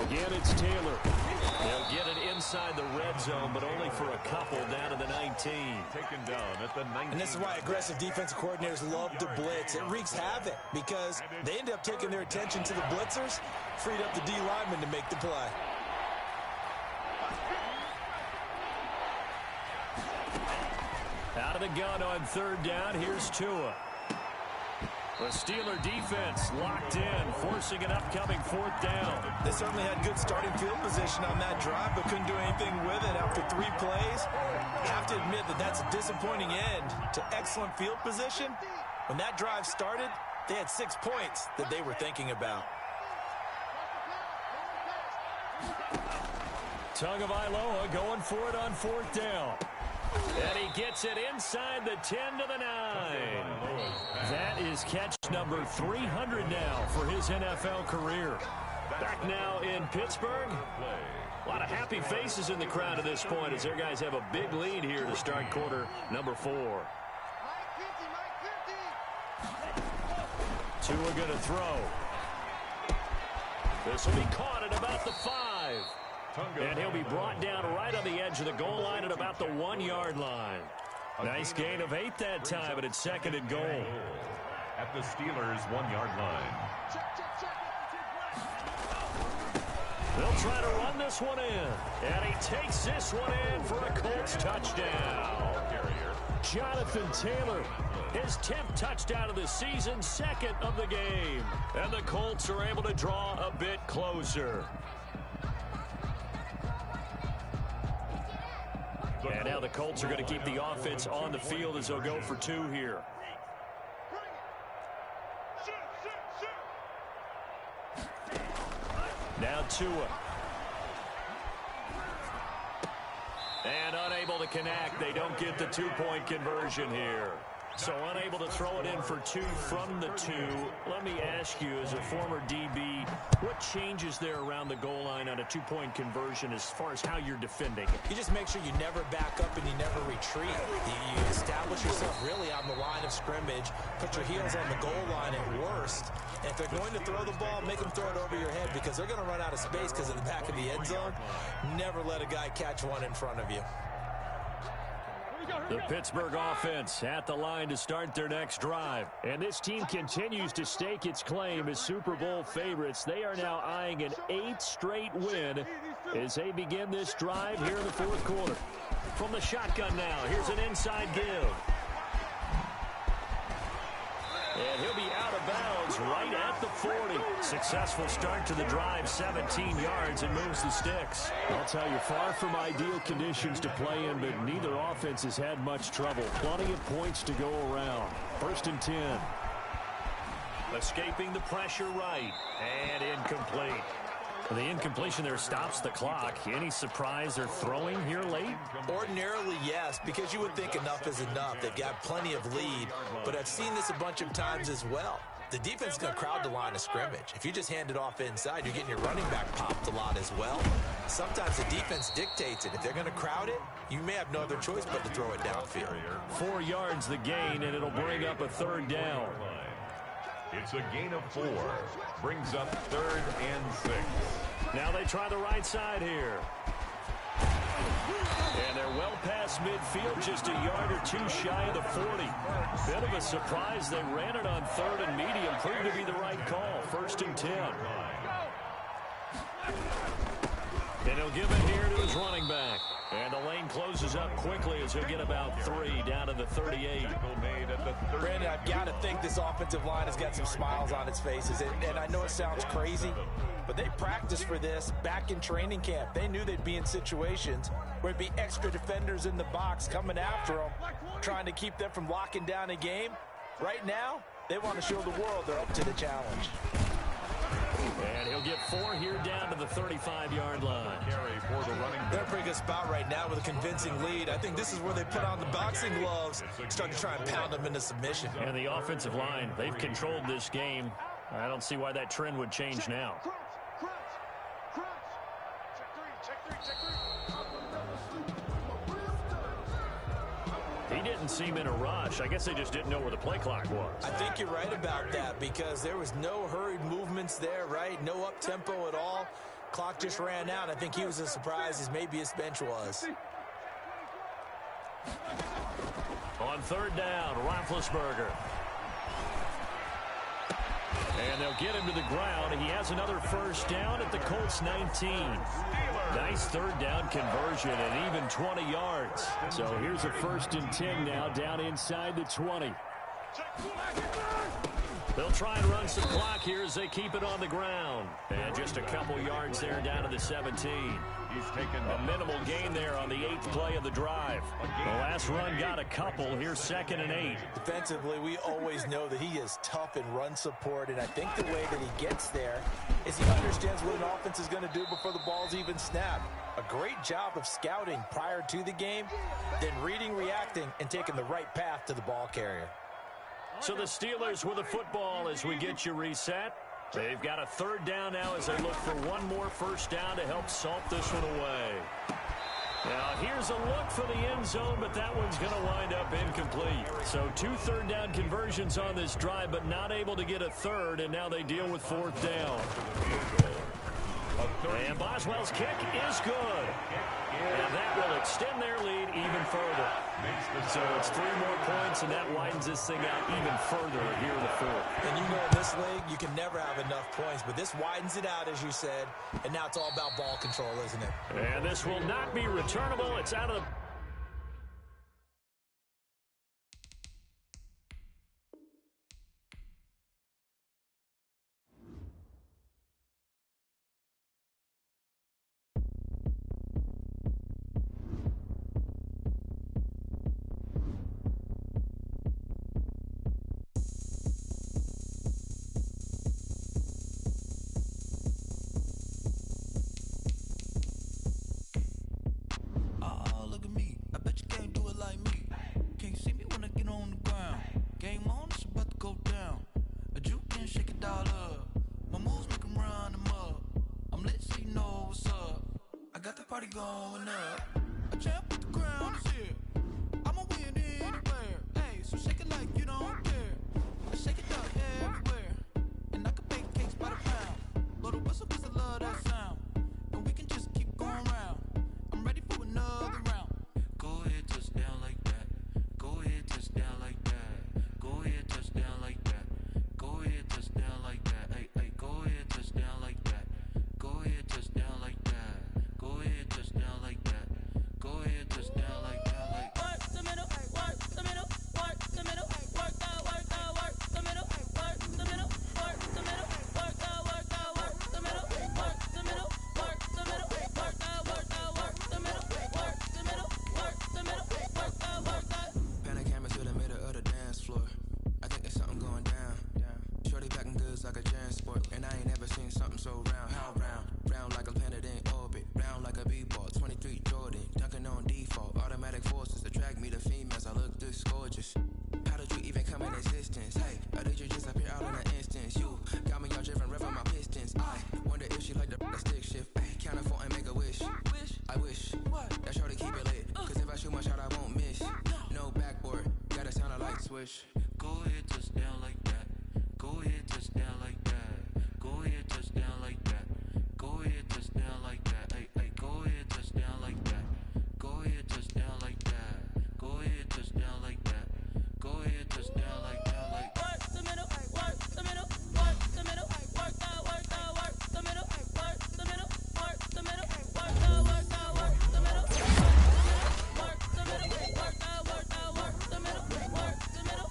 Again, it's Taylor. He'll get it inside the red zone, but only for a couple down to the 19. Taken down at the 19. And this is why aggressive defensive coordinators love to blitz. It wreaks havoc because they end up taking their attention to the blitzers, freed up the D lineman to make the play. Out of the gun on 3rd down, here's Tua. The Steeler defense locked in, forcing an upcoming 4th down. They certainly had good starting field position on that drive, but couldn't do anything with it after 3 plays. You have to admit that that's a disappointing end to excellent field position. When that drive started, they had 6 points that they were thinking about. Tagovailoa going for it on 4th down. And he gets it inside the 10 to the 9. That is catch number 300 now for his NFL career. Back now in Pittsburgh. A lot of happy faces in the crowd at this point as their guys have a big lead here to start quarter number 4. Tua going to throw. This will be caught at about the 5. And he'll be brought down right on the edge of the goal line at about the 1-yard line. Nice gain of 8 that time, but it's 2nd and goal. At the Steelers' 1-yard line. They'll try to run this one in. And he takes this one in for a Colts touchdown. Jonathan Taylor, his 10th touchdown of the season, 2nd of the game. And the Colts are able to draw a bit closer. And now the Colts are going to keep the offense on the field as they'll go for 2 here. Now Tua. And unable to connect. They don't get the 2-point conversion here. So unable to throw it in for 2 from the 2. Let me ask you, as a former DB, what changes there around the goal line on a 2-point conversion as far as how you're defending? You just make sure you never back up and you never retreat. You establish yourself really on the line of scrimmage, put your heels on the goal line at worst. And if they're going to throw the ball, make them throw it over your head because they're going to run out of space because of the back of the end zone. Never let a guy catch one in front of you. The Pittsburgh offense at the line to start their next drive. And this team continues to stake its claim as Super Bowl favorites. They are now eyeing an 8th straight win as they begin this drive here in the 4th quarter. From the shotgun now, here's an inside give. And he'll be out of bounds right at the 40. Successful start to the drive, 17 yards, and moves the sticks. I'll tell you, far from ideal conditions to play in, but neither offense has had much trouble. Plenty of points to go around. 1st and 10. Escaping the pressure right, and incomplete. The incompletion there stops the clock. Any surprise they're throwing here late? Ordinarily, yes, because you would think enough is enough. They've got plenty of lead, but I've seen this a bunch of times as well. The defense is going to crowd the line of scrimmage. If you just hand it off inside, you're getting your running back popped a lot as well. Sometimes the defense dictates it. If they're going to crowd it, you may have no other choice but to throw it downfield. 4 yards the gain, and it'll bring up a 3rd down. It's a gain of 4. Brings up 3rd and 6. Now they try the right side here. And they're well past midfield, just a yard or 2 shy of the 40. Bit of a surprise. They ran it on 3rd and medium. Proved to be the right call. 1st and 10. And he'll give it here to his running back. And the lane closes up quickly as he'll get about 3 down to the 38. Brandon, I've got to think this offensive line has got some smiles on its faces. And I know it sounds crazy, but they practiced for this back in training camp. They knew they'd be in situations where it'd be extra defenders in the box coming after them, trying to keep them from locking down a game. Right now, they want to show the world they're up to the challenge. And he'll get 4 here down to the 35-yard line. They're in a pretty good spot right now with a convincing lead. I think this is where they put on the boxing gloves, start to try and pound them into submission. And the offensive line, they've controlled this game. I don't see why that trend would change now. He didn't seem in a rush. I guess they just didn't know where the play clock was. I think you're right about that because there was no hurried movements there, right? No up-tempo at all. Clock just ran out. I think he was as surprised as maybe his bench was. On 3rd down, Roethlisberger. And they'll get him to the ground. He has another 1st down at the Colts 19. Nice 3rd down conversion and even 20 yards. So here's a 1st and 10 now down inside the 20. They'll try and run some clock here as they keep it on the ground. And just a couple yards there down to the 17. He's taken a minimal gain there on the 8th play of the drive. The last run got a couple. Here's 2nd and 8. Defensively, we always know that he is tough in run support, and I think the way that he gets there is he understands what an offense is going to do before the ball's even snapped. A great job of scouting prior to the game, then reading, reacting, and taking the right path to the ball carrier. So the Steelers with a football as we get you reset. They've got a 3rd down now as they look for one more first down to help salt this one away. Now here's a look for the end zone, but that one's going to wind up incomplete. So 2 3rd down conversions on this drive, but not able to get a 3rd, and now they deal with 4th down. And Boswell's kick is good. And that will extend their lead even further. So it's 3 more points, and that widens this thing out even further here in the 4th. And you know in this league, you can never have enough points, but this widens it out, as you said, and now it's all about ball control, isn't it? And this will not be returnable. It's out of the... Party going up. A champ with the crown is here. I'ma win anywhere. Hey, so shake it like you don't care. I shake it up everywhere. And I can bake cakes by the pound. Blow the whistle 'cause I love that sound. And we can just keep going round. I'm ready for another round. Go ahead, touch down like that. Go ahead, touch down like that. Go ahead, touch down like that. Go ahead, touch down like that. Hey, hey, go ahead, touch down like that. Go ahead, touch down like that. Go ahead, touch down like that. Go ahead, touch down like that. Like work the middle, work the middle, work the middle, work the middle, work the middle, work the middle, work the middle, work the middle, work the middle, work the middle, work the middle, work the middle, work the. Panic camera to the middle of the dance floor. I think there's something going down. Shorty packing goods like a transport, and I ain't never seen something so round. How round? Round like a planet in orbit, round like a b-ball. 23 Jordan, dunking on default. Automatic forces attract me to females. I look this gorgeous. How did you even come in existence? Hey, or did you just appear out in an instance? You got me all driven, revving my pistons. I wonder if she like the stick shift. Hey, count it 4 and make a wish. I wish that shorty keep it lit. 'Cause if I shoot my shot, I won't miss. No backboard, gotta sound a light switch. Go ahead, touch down like that. Go ahead, touch down like that. Go ahead, touch down like that. Go ahead, touch down like that. Hey, hey, go ahead, touch down like that. Go ahead, touch down like that. Go ahead, touch down like that. Go ahead, touch down like that. Like work the middle, work the middle, work the middle, work the middle, work the middle, work the middle, work the middle, work the middle, work the middle, work the middle, work the middle, work the middle, work the middle, work the middle,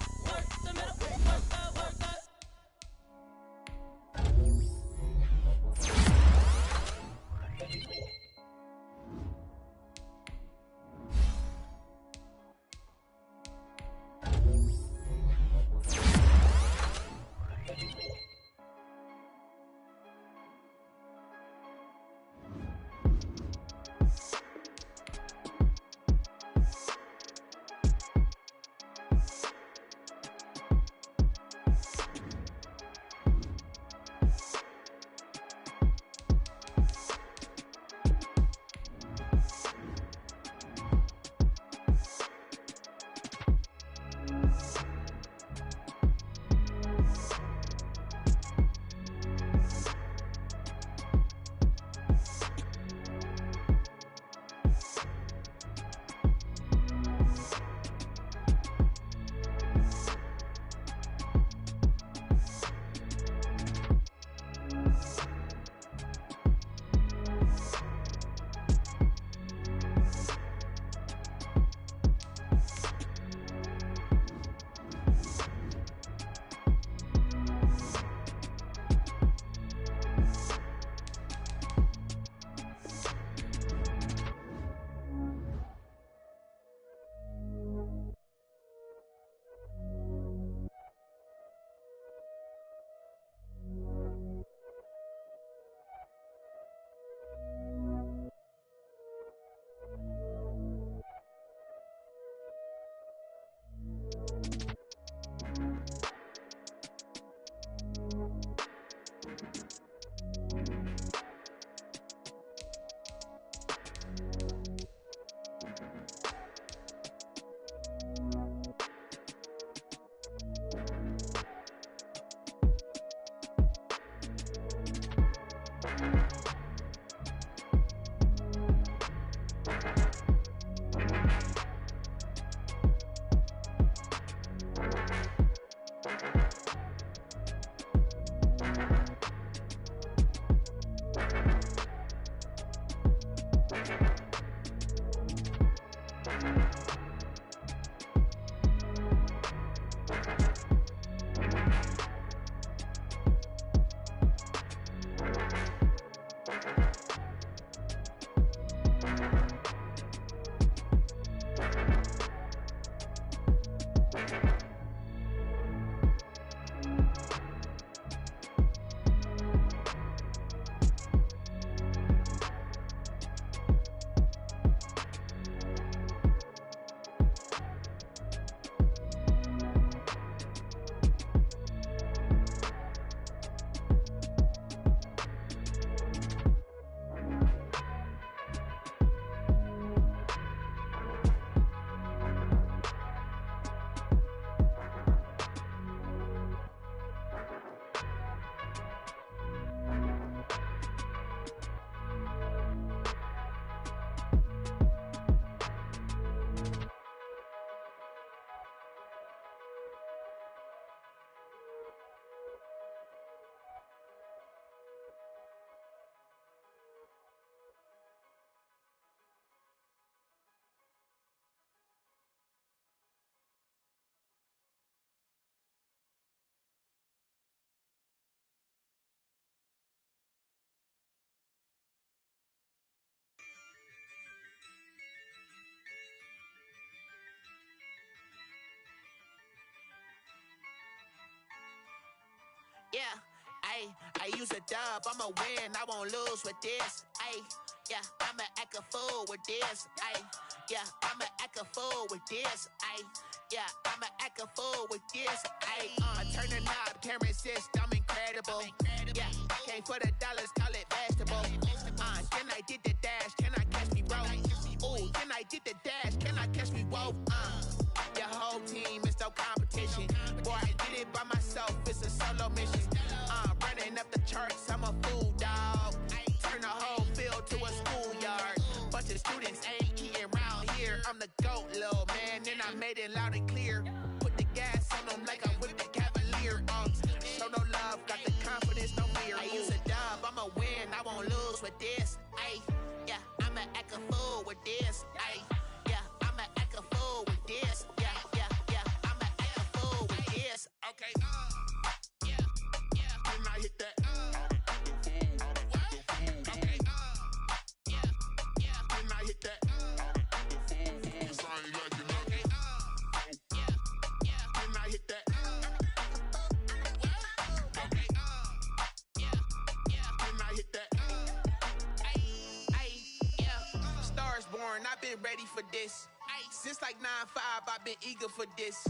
Yeah, I use a dub, I'ma win, I won't lose with this. Yeah, I'ma act a fool with this. Yeah, I'ma act a fool with this. Yeah, I'ma act a fool with this. I turn the knob, can't resist, I'm incredible. Yeah, came for the dollars, call it vegetable. Then I did the dash, can I catch me, bro? Ooh, then I did the dash, can I catch me, whoa? Your whole team is no competition. Boy, I did it by myself, it's a solo mission. Running up the charts, I'm a fool, dog. Turn the whole field to a schoolyard. Bunch of students ain't eating round here. I'm the GOAT, little man, and I made it loud and clear. Put the gas on them like I'm with the Cavalier. Show no love, got the confidence, no fear. I use a dub, I'ma win, I won't lose with this. Yeah, I'ma act a fool with this. Yeah, I'ma act a fool with this. Yeah, I'ma act a fool with this. Okay, yeah, then I hit that. Okay, yeah, then I hit that. Cause I ain't like it, okay, yeah, then I hit that. Okay, yeah, then I hit that. Yeah, stars born, I've been ready for this. Since like 9-5, I've been eager for this.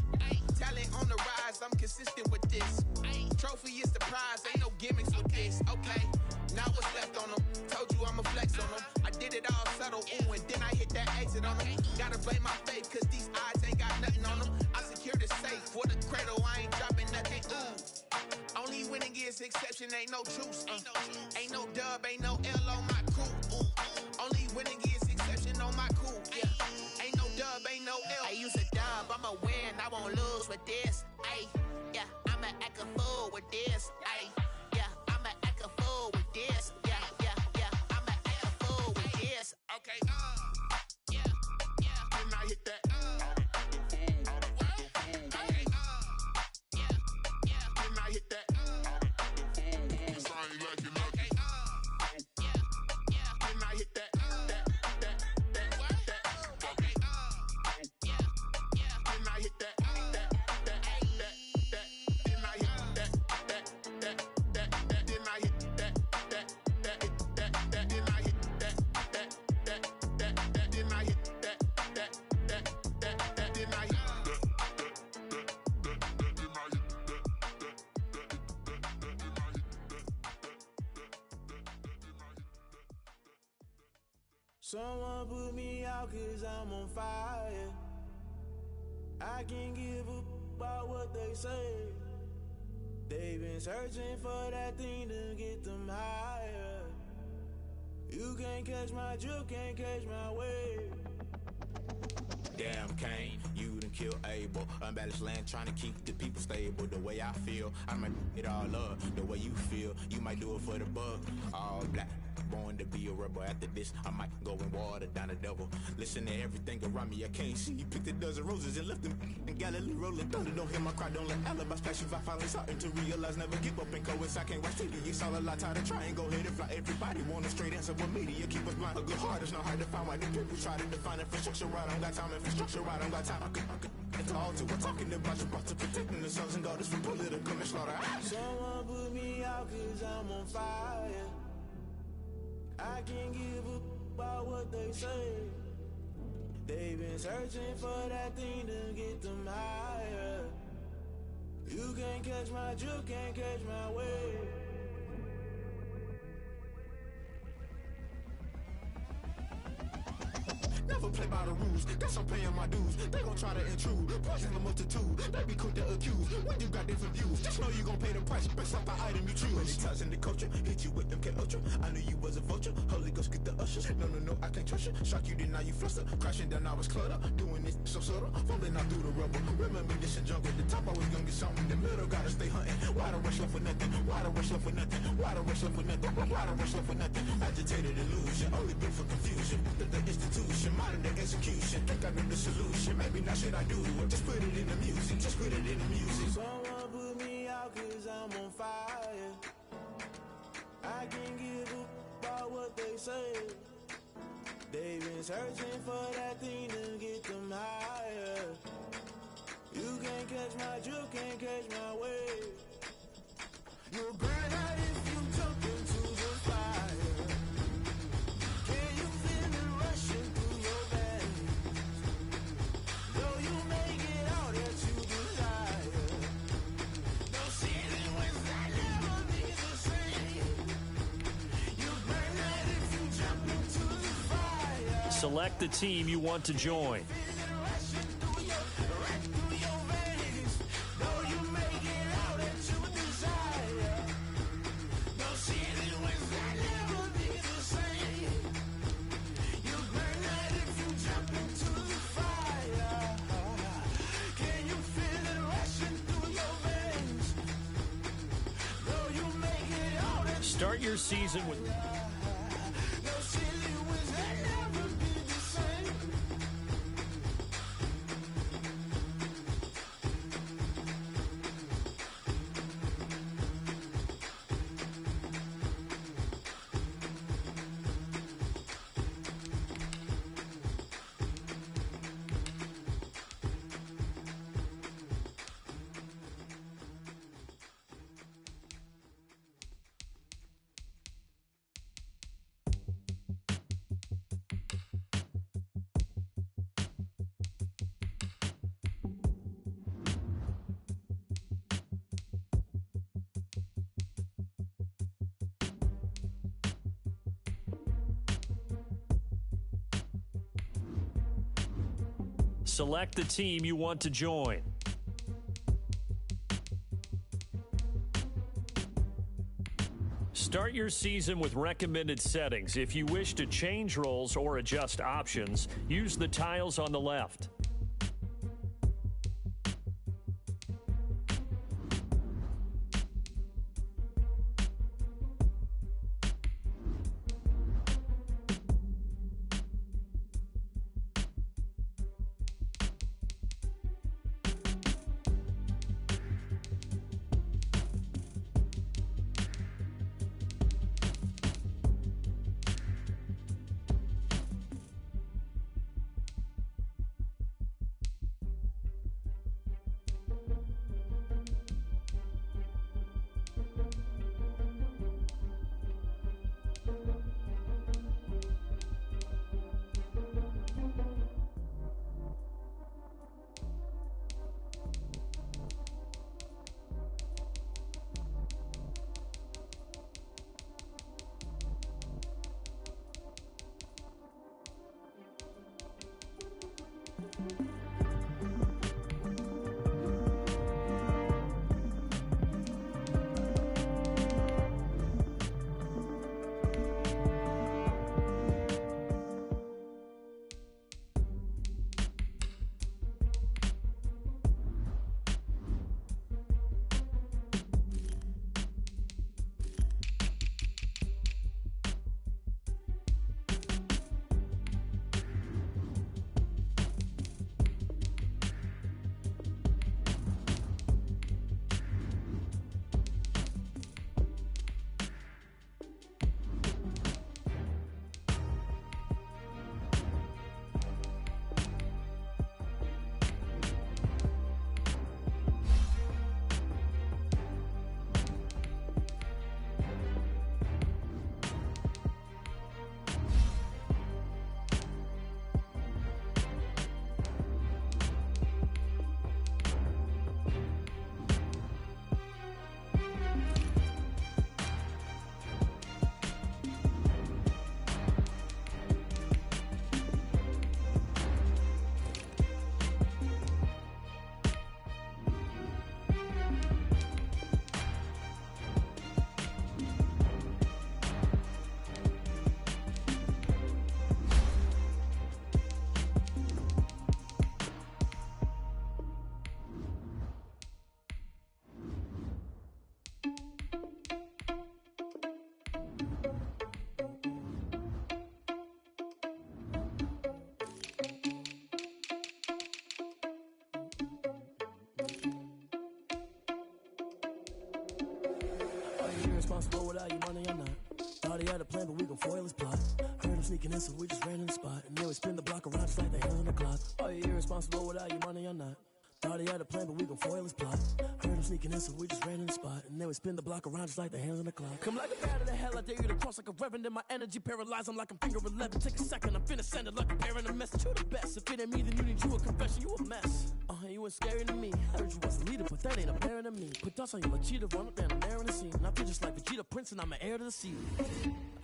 Talent on the rise, I'm consistent with this. Trophy is the prize, ain't no gimmicks with this. Okay, now what's left on them? Told you I'ma flex on them. I did it all subtle, ooh, and then I hit that exit on them. Gotta blame my faith, cause these odds ain't got nothing on them. I secured the safe for the cradle, I ain't dropping nothing, ooh. Only winning is exception, ain't no truce. Ain't no dub, ain't no L on my crew. Ooh. Only winning is exception on my crew. Yeah. Ain't no dub, ain't no L. I use a dub, I'ma win, I won't lose with this. Yeah, I'ma act a fool with this. Yeah, I'ma act a fool with this. Yeah, I'ma act a fool with this. Okay, yeah, then I hit that. Okay, yeah, then I hit that. Cause I ain't like it, okay, yeah, then I hit that. Okay, yeah, then I hit that. Someone put me out cause I'm on fire. I can't give up about what they say. They've been searching for that thing to get them higher. You can't catch my drift, can't catch my wave. Damn Kane, you done killed Abel. Unbalanced land trying to keep the people stable. The way I feel, I might it all up. The way you feel, you might do it for the buck. All black, born to be a rebel. After this, I might go and water down the devil. Listen to everything around me, I can't see. Picked a dozen roses and left them in Galilee rolling thunder. Don't hear my cry, don't let alibi splash. If I finally starting to realize, never give up and coincide. Can't watch TV, it's all a lot. Tired of trying, go ahead and fly. Everybody want a straight answer with media, keep us blind. A good heart is not hard to find. Why the people try to define infrastructure right? I don't got time, infrastructure right? I don't got time. I could all to we're talking about you, about to protecting the sons and daughters from political manslaughter. Someone put me out cause I'm on fire. I can't give up about what they say. They've been searching for that thing to get them higher. You can't catch my drift, can't catch my wave. Never play by the rules, guess I'm paying my dues. They gon' try to intrude, poison the multitude. They be quick to accuse, when you got different views. Just know you gon' pay the price, based off the item you choose. Many times in the culture, hit you with them K-Ultra. I knew you was a vulture, Holy Ghost get the ushers. No, I can't trust you. Shock you, then now you fluster. Crashing down, I was cluttered. Doing this so subtle, fumbling out through the rubble. Remember this and jungle, the top I was gonna get something. The middle gotta stay hunting. Why the rush left for nothing? Why the rush left for nothing? Why the rush left for nothing? Why the rush left for nothing? Agitated illusion, only built for confusion. The institution, modern day execution. Think I know the solution, maybe not should I do it. Just put it in the music, just put it in the music. Someone put me out cause I'm on fire. I can't give up about what they say. They've been searching for that thing to get them higher. You can't catch my drift, can't catch my wave. You'll burn out if you jump into the fire. Can you feel it rushing through your veins? Though you make it all that you desire. No ceiling was that never be the same. You burn out if you jump into the fire. Select the team you want to join. Start your season with... Select the team you want to join. Start your season with recommended settings. If you wish to change roles or adjust options, use the tiles on the left. Irresponsible without your money or not. Thought he had a plan, but we gon' foil his plot. Heard him sneaking in, so we just ran in the spot. And then we spin the block around just like the hell on the clock. Are you irresponsible without your money or not? Thought he had a plan, but we gon' foil his plot. Heard him sneaking in, so we just ran in the spot. And then we spin the block around just like the hands on the clock. Come like a bat of the hell, I dare you to cross like a reverend. And my energy paralyzed, I'm like I'm finger 11. Take a second, I'm finna send it like a parent a message. You the best, if it ain't me, then you need you a confession. You a mess, you ain't scary to me. I heard you was a leader, but that ain't apparent to me. Put dust on you like cheetah, run up and I'm there in the scene. And I feel just like Vegeta Prince and I'm an heir to the sea.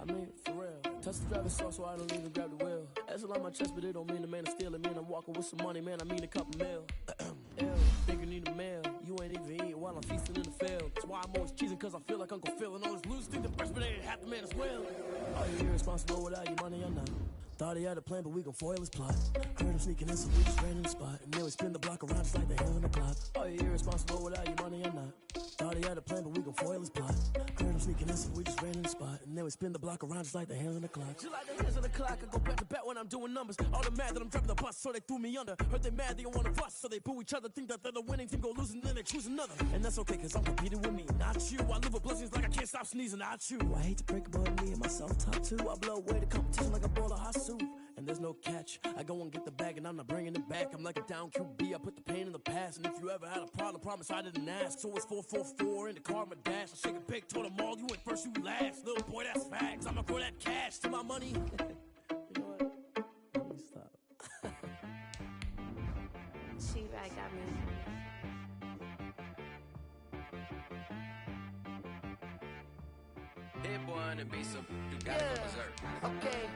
I mean, for real. Touch the driver's sauce so I don't even grab the wheel. That's on my chest, but it don't mean the man is stealing. Man, I'm walking with some money, man, I mean a couple mil. Think you need a meal. You ain't even eat while I'm feasting in the field. That's why I'm always cheesing, cause I feel like Uncle Phil. And all this loose think the freshman ain't half the man as well. Are you irresponsible without your money or not? Thought he had a plan, but we gon' foil his plot. Heard him sneaking in, so we just ran in the spot. And then we spin the block around just like the hands on the clock. Are you irresponsible without your money or not? Thought he had a plan, but we gon' foil his plot. Heard him sneaking in, so we just ran in the spot. And then we spin the block around just like the hands on the clock. Just like the hands on the clock, I go back to back when I'm doing numbers. All the mad that I'm driving the bus, so they threw me under. Heard they mad, they don't wanna fuss, so they boo each other. Think that they're the winning team, go losing, then they choose another. And that's okay, cause I'm competing with me, not you. I live with blessings like I can't stop sneezing, not you. I hate to break it, but me and myself top two. I blow away the competition like a bowl of hot soup. And there's no catch. I go and get the bag and I'm not bringing it back. I'm like a down QB, I put the pain in the past. And if you ever had a problem, promise I didn't ask. So it's 444 in the car, my dash. I shake a big, told them all, you went first, you last. Little boy, that's facts. I'ma grow that cash to my money. You know what? Let me stop. She right, got me. Hit boy on the beat, so you gotta go berserk. Okay.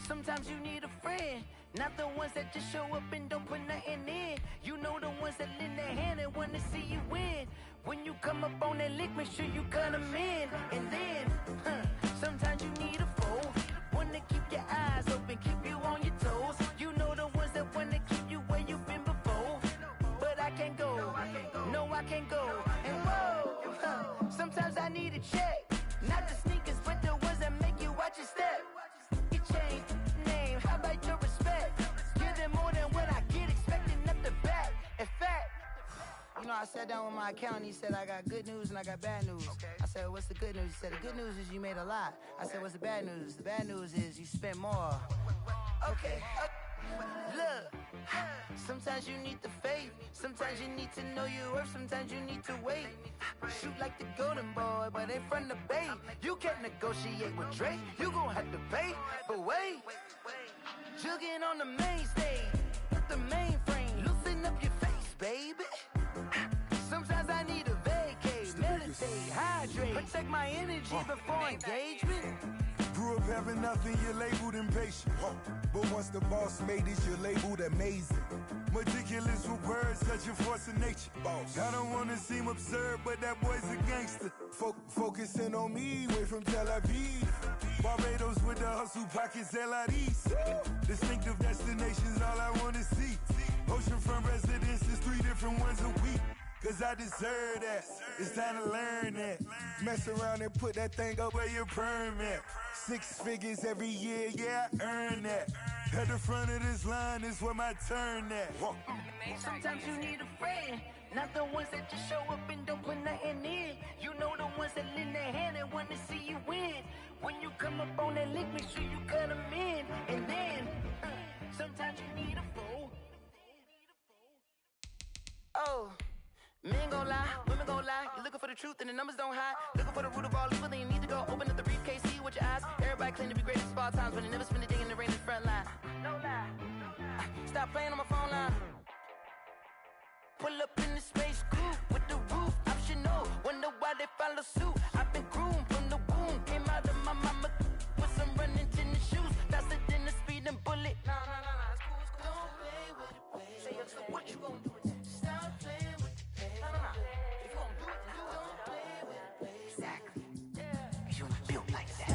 Sometimes you need a friend, not the ones that just show up and don't put nothing in. You know the ones that lend their hand and wanna see you win. When you come up on that lick, make sure you cut them in. And then, sometimes you need a foe, one to keep your eyes open, keep you on your toes. You know the ones that wanna keep you where you've been before. But I can't go, no I can't go. And whoa, sometimes I need a check. Not the sneakers, but the ones that make you watch your step. You change name, how about your respect? Give them more than what I get, expecting up the back. In fact, you know, I sat down with my accountant, he said, I got good news and I got bad news. I said, what's the good news? He said, the good news is you made a lot. I said, what's the bad news? The bad news is you spent more. Okay, look, sometimes you need the faith, sometimes you need to know your worth, sometimes you need to wait. Shoot like the golden boy, but ain't from the bay. You can't negotiate with Drake, you gon' have to pay. But wait, jugging on the main stage, the mainframe, loosen up your face, baby. Sometimes I need a vacate, meditate, hydrate, protect my energy before engagement. Grew up having nothing, you're labeled impatient. But once the boss made it, you're labeled amazing. Meticulous with words, such a force of nature. I don't wanna seem absurd, but that boy's a gangster. Focusing on me, way from Tel Aviv. Barbados with the hustle pockets, LIDs. Distinctive destinations, all I wanna see. Oceanfront residences, 3 different ones a week. Cause I deserve that, it's time to learn that. Mess around and put that thing up where your permit. 6 figures every year, yeah, I earn that. At the front of this line is where my turn at. Sometimes you need a friend, not the ones that just show up and don't put nothing in. You know the ones that lend their hand and want to see you win. When you come up on that lick, make sure you cut them in. And then, sometimes you need a foe. Oh. Men gon' lie, women gon' lie. You're looking for the truth and the numbers don't hide. Looking for the root of all evil, then you need to go open up the briefcase, see with your eyes. Everybody claim to be great at small times, but they never spend a day in the rain in the front line. No lie. Stop playing on my phone line. Pull up in the space coupe with the roof optional. Wonder why they follow suit. I've been groomed from the womb. Came out of my mama with some running tennis shoes. Faster than the speeding bullet. No, it's cool, it's cool. Don't play with it, play. Say so what you gon' do? Stop playing with it. If you gon' do it, then don't play with it, play. Exactly. Cause you was built like that.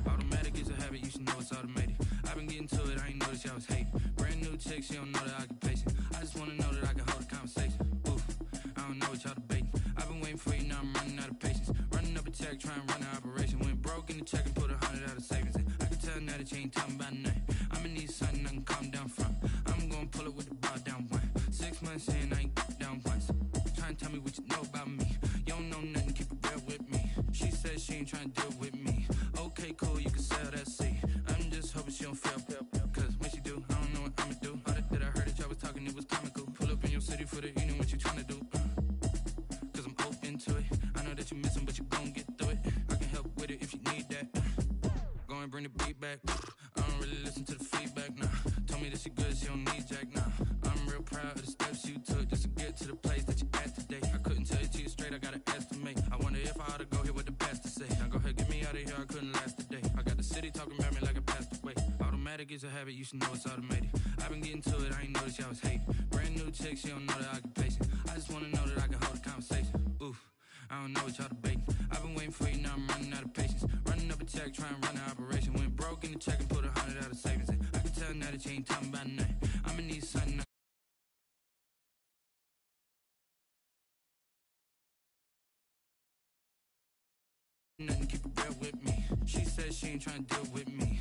Automatic is a habit, you should know it's automated. I've been getting to it, I ain't noticed y'all was hating. Brand new chick, she don't know the occupation. I just wanna know that I can hold a conversation. Oof, I don't know what y'all debating. I've been waiting for you, now I'm running out of patience. Running up a check, trying to run an operation. Went broke in the check and put 100 out of savings in. I can tell now that you ain't talking about nothing. I'ma need something I can calm down from. I'm gonna pull it with the bar down one. 6 months in, I ain't down ain't trying to deal with me. Okay, cool, you can sell that seat. I'm just hoping she don't fail. Cause when she do, I don't know what I'ma do. All that I heard that y'all was talking, it was comical. Pull up in your city for the evening, what you trying to do? Cause I'm open to it. I know that you missing, but you gon' get through it. I can help with it if you need that. Go and bring the beat back. I don't really listen to the feedback, nah. Told me that she good, she don't need jack, nah. I'm real proud of the steps you took just to get to the place that you at today. I couldn't tell you to you straight, I gotta estimate. I wonder if I ought to go here with the pastor say. Now go ahead, get me out of here, I couldn't last a day. I got the city talking about me like I passed away. Automatic is a habit, you should know it's automated. I've been getting to it, I ain't noticed y'all was hating. Brand new chick, she don't know the occupation. I just wanna know that I can hold a conversation. Oof, I don't know what y'all debating. I've been waiting for you, now I'm running out of patience. Running up a check, trying to run an operation. Went broke in the check and put 100 out of savings in. I can tell now that you ain't talking about nothing. I'ma need something. Nothing, keep it real with me. She said she ain't trying to deal with me.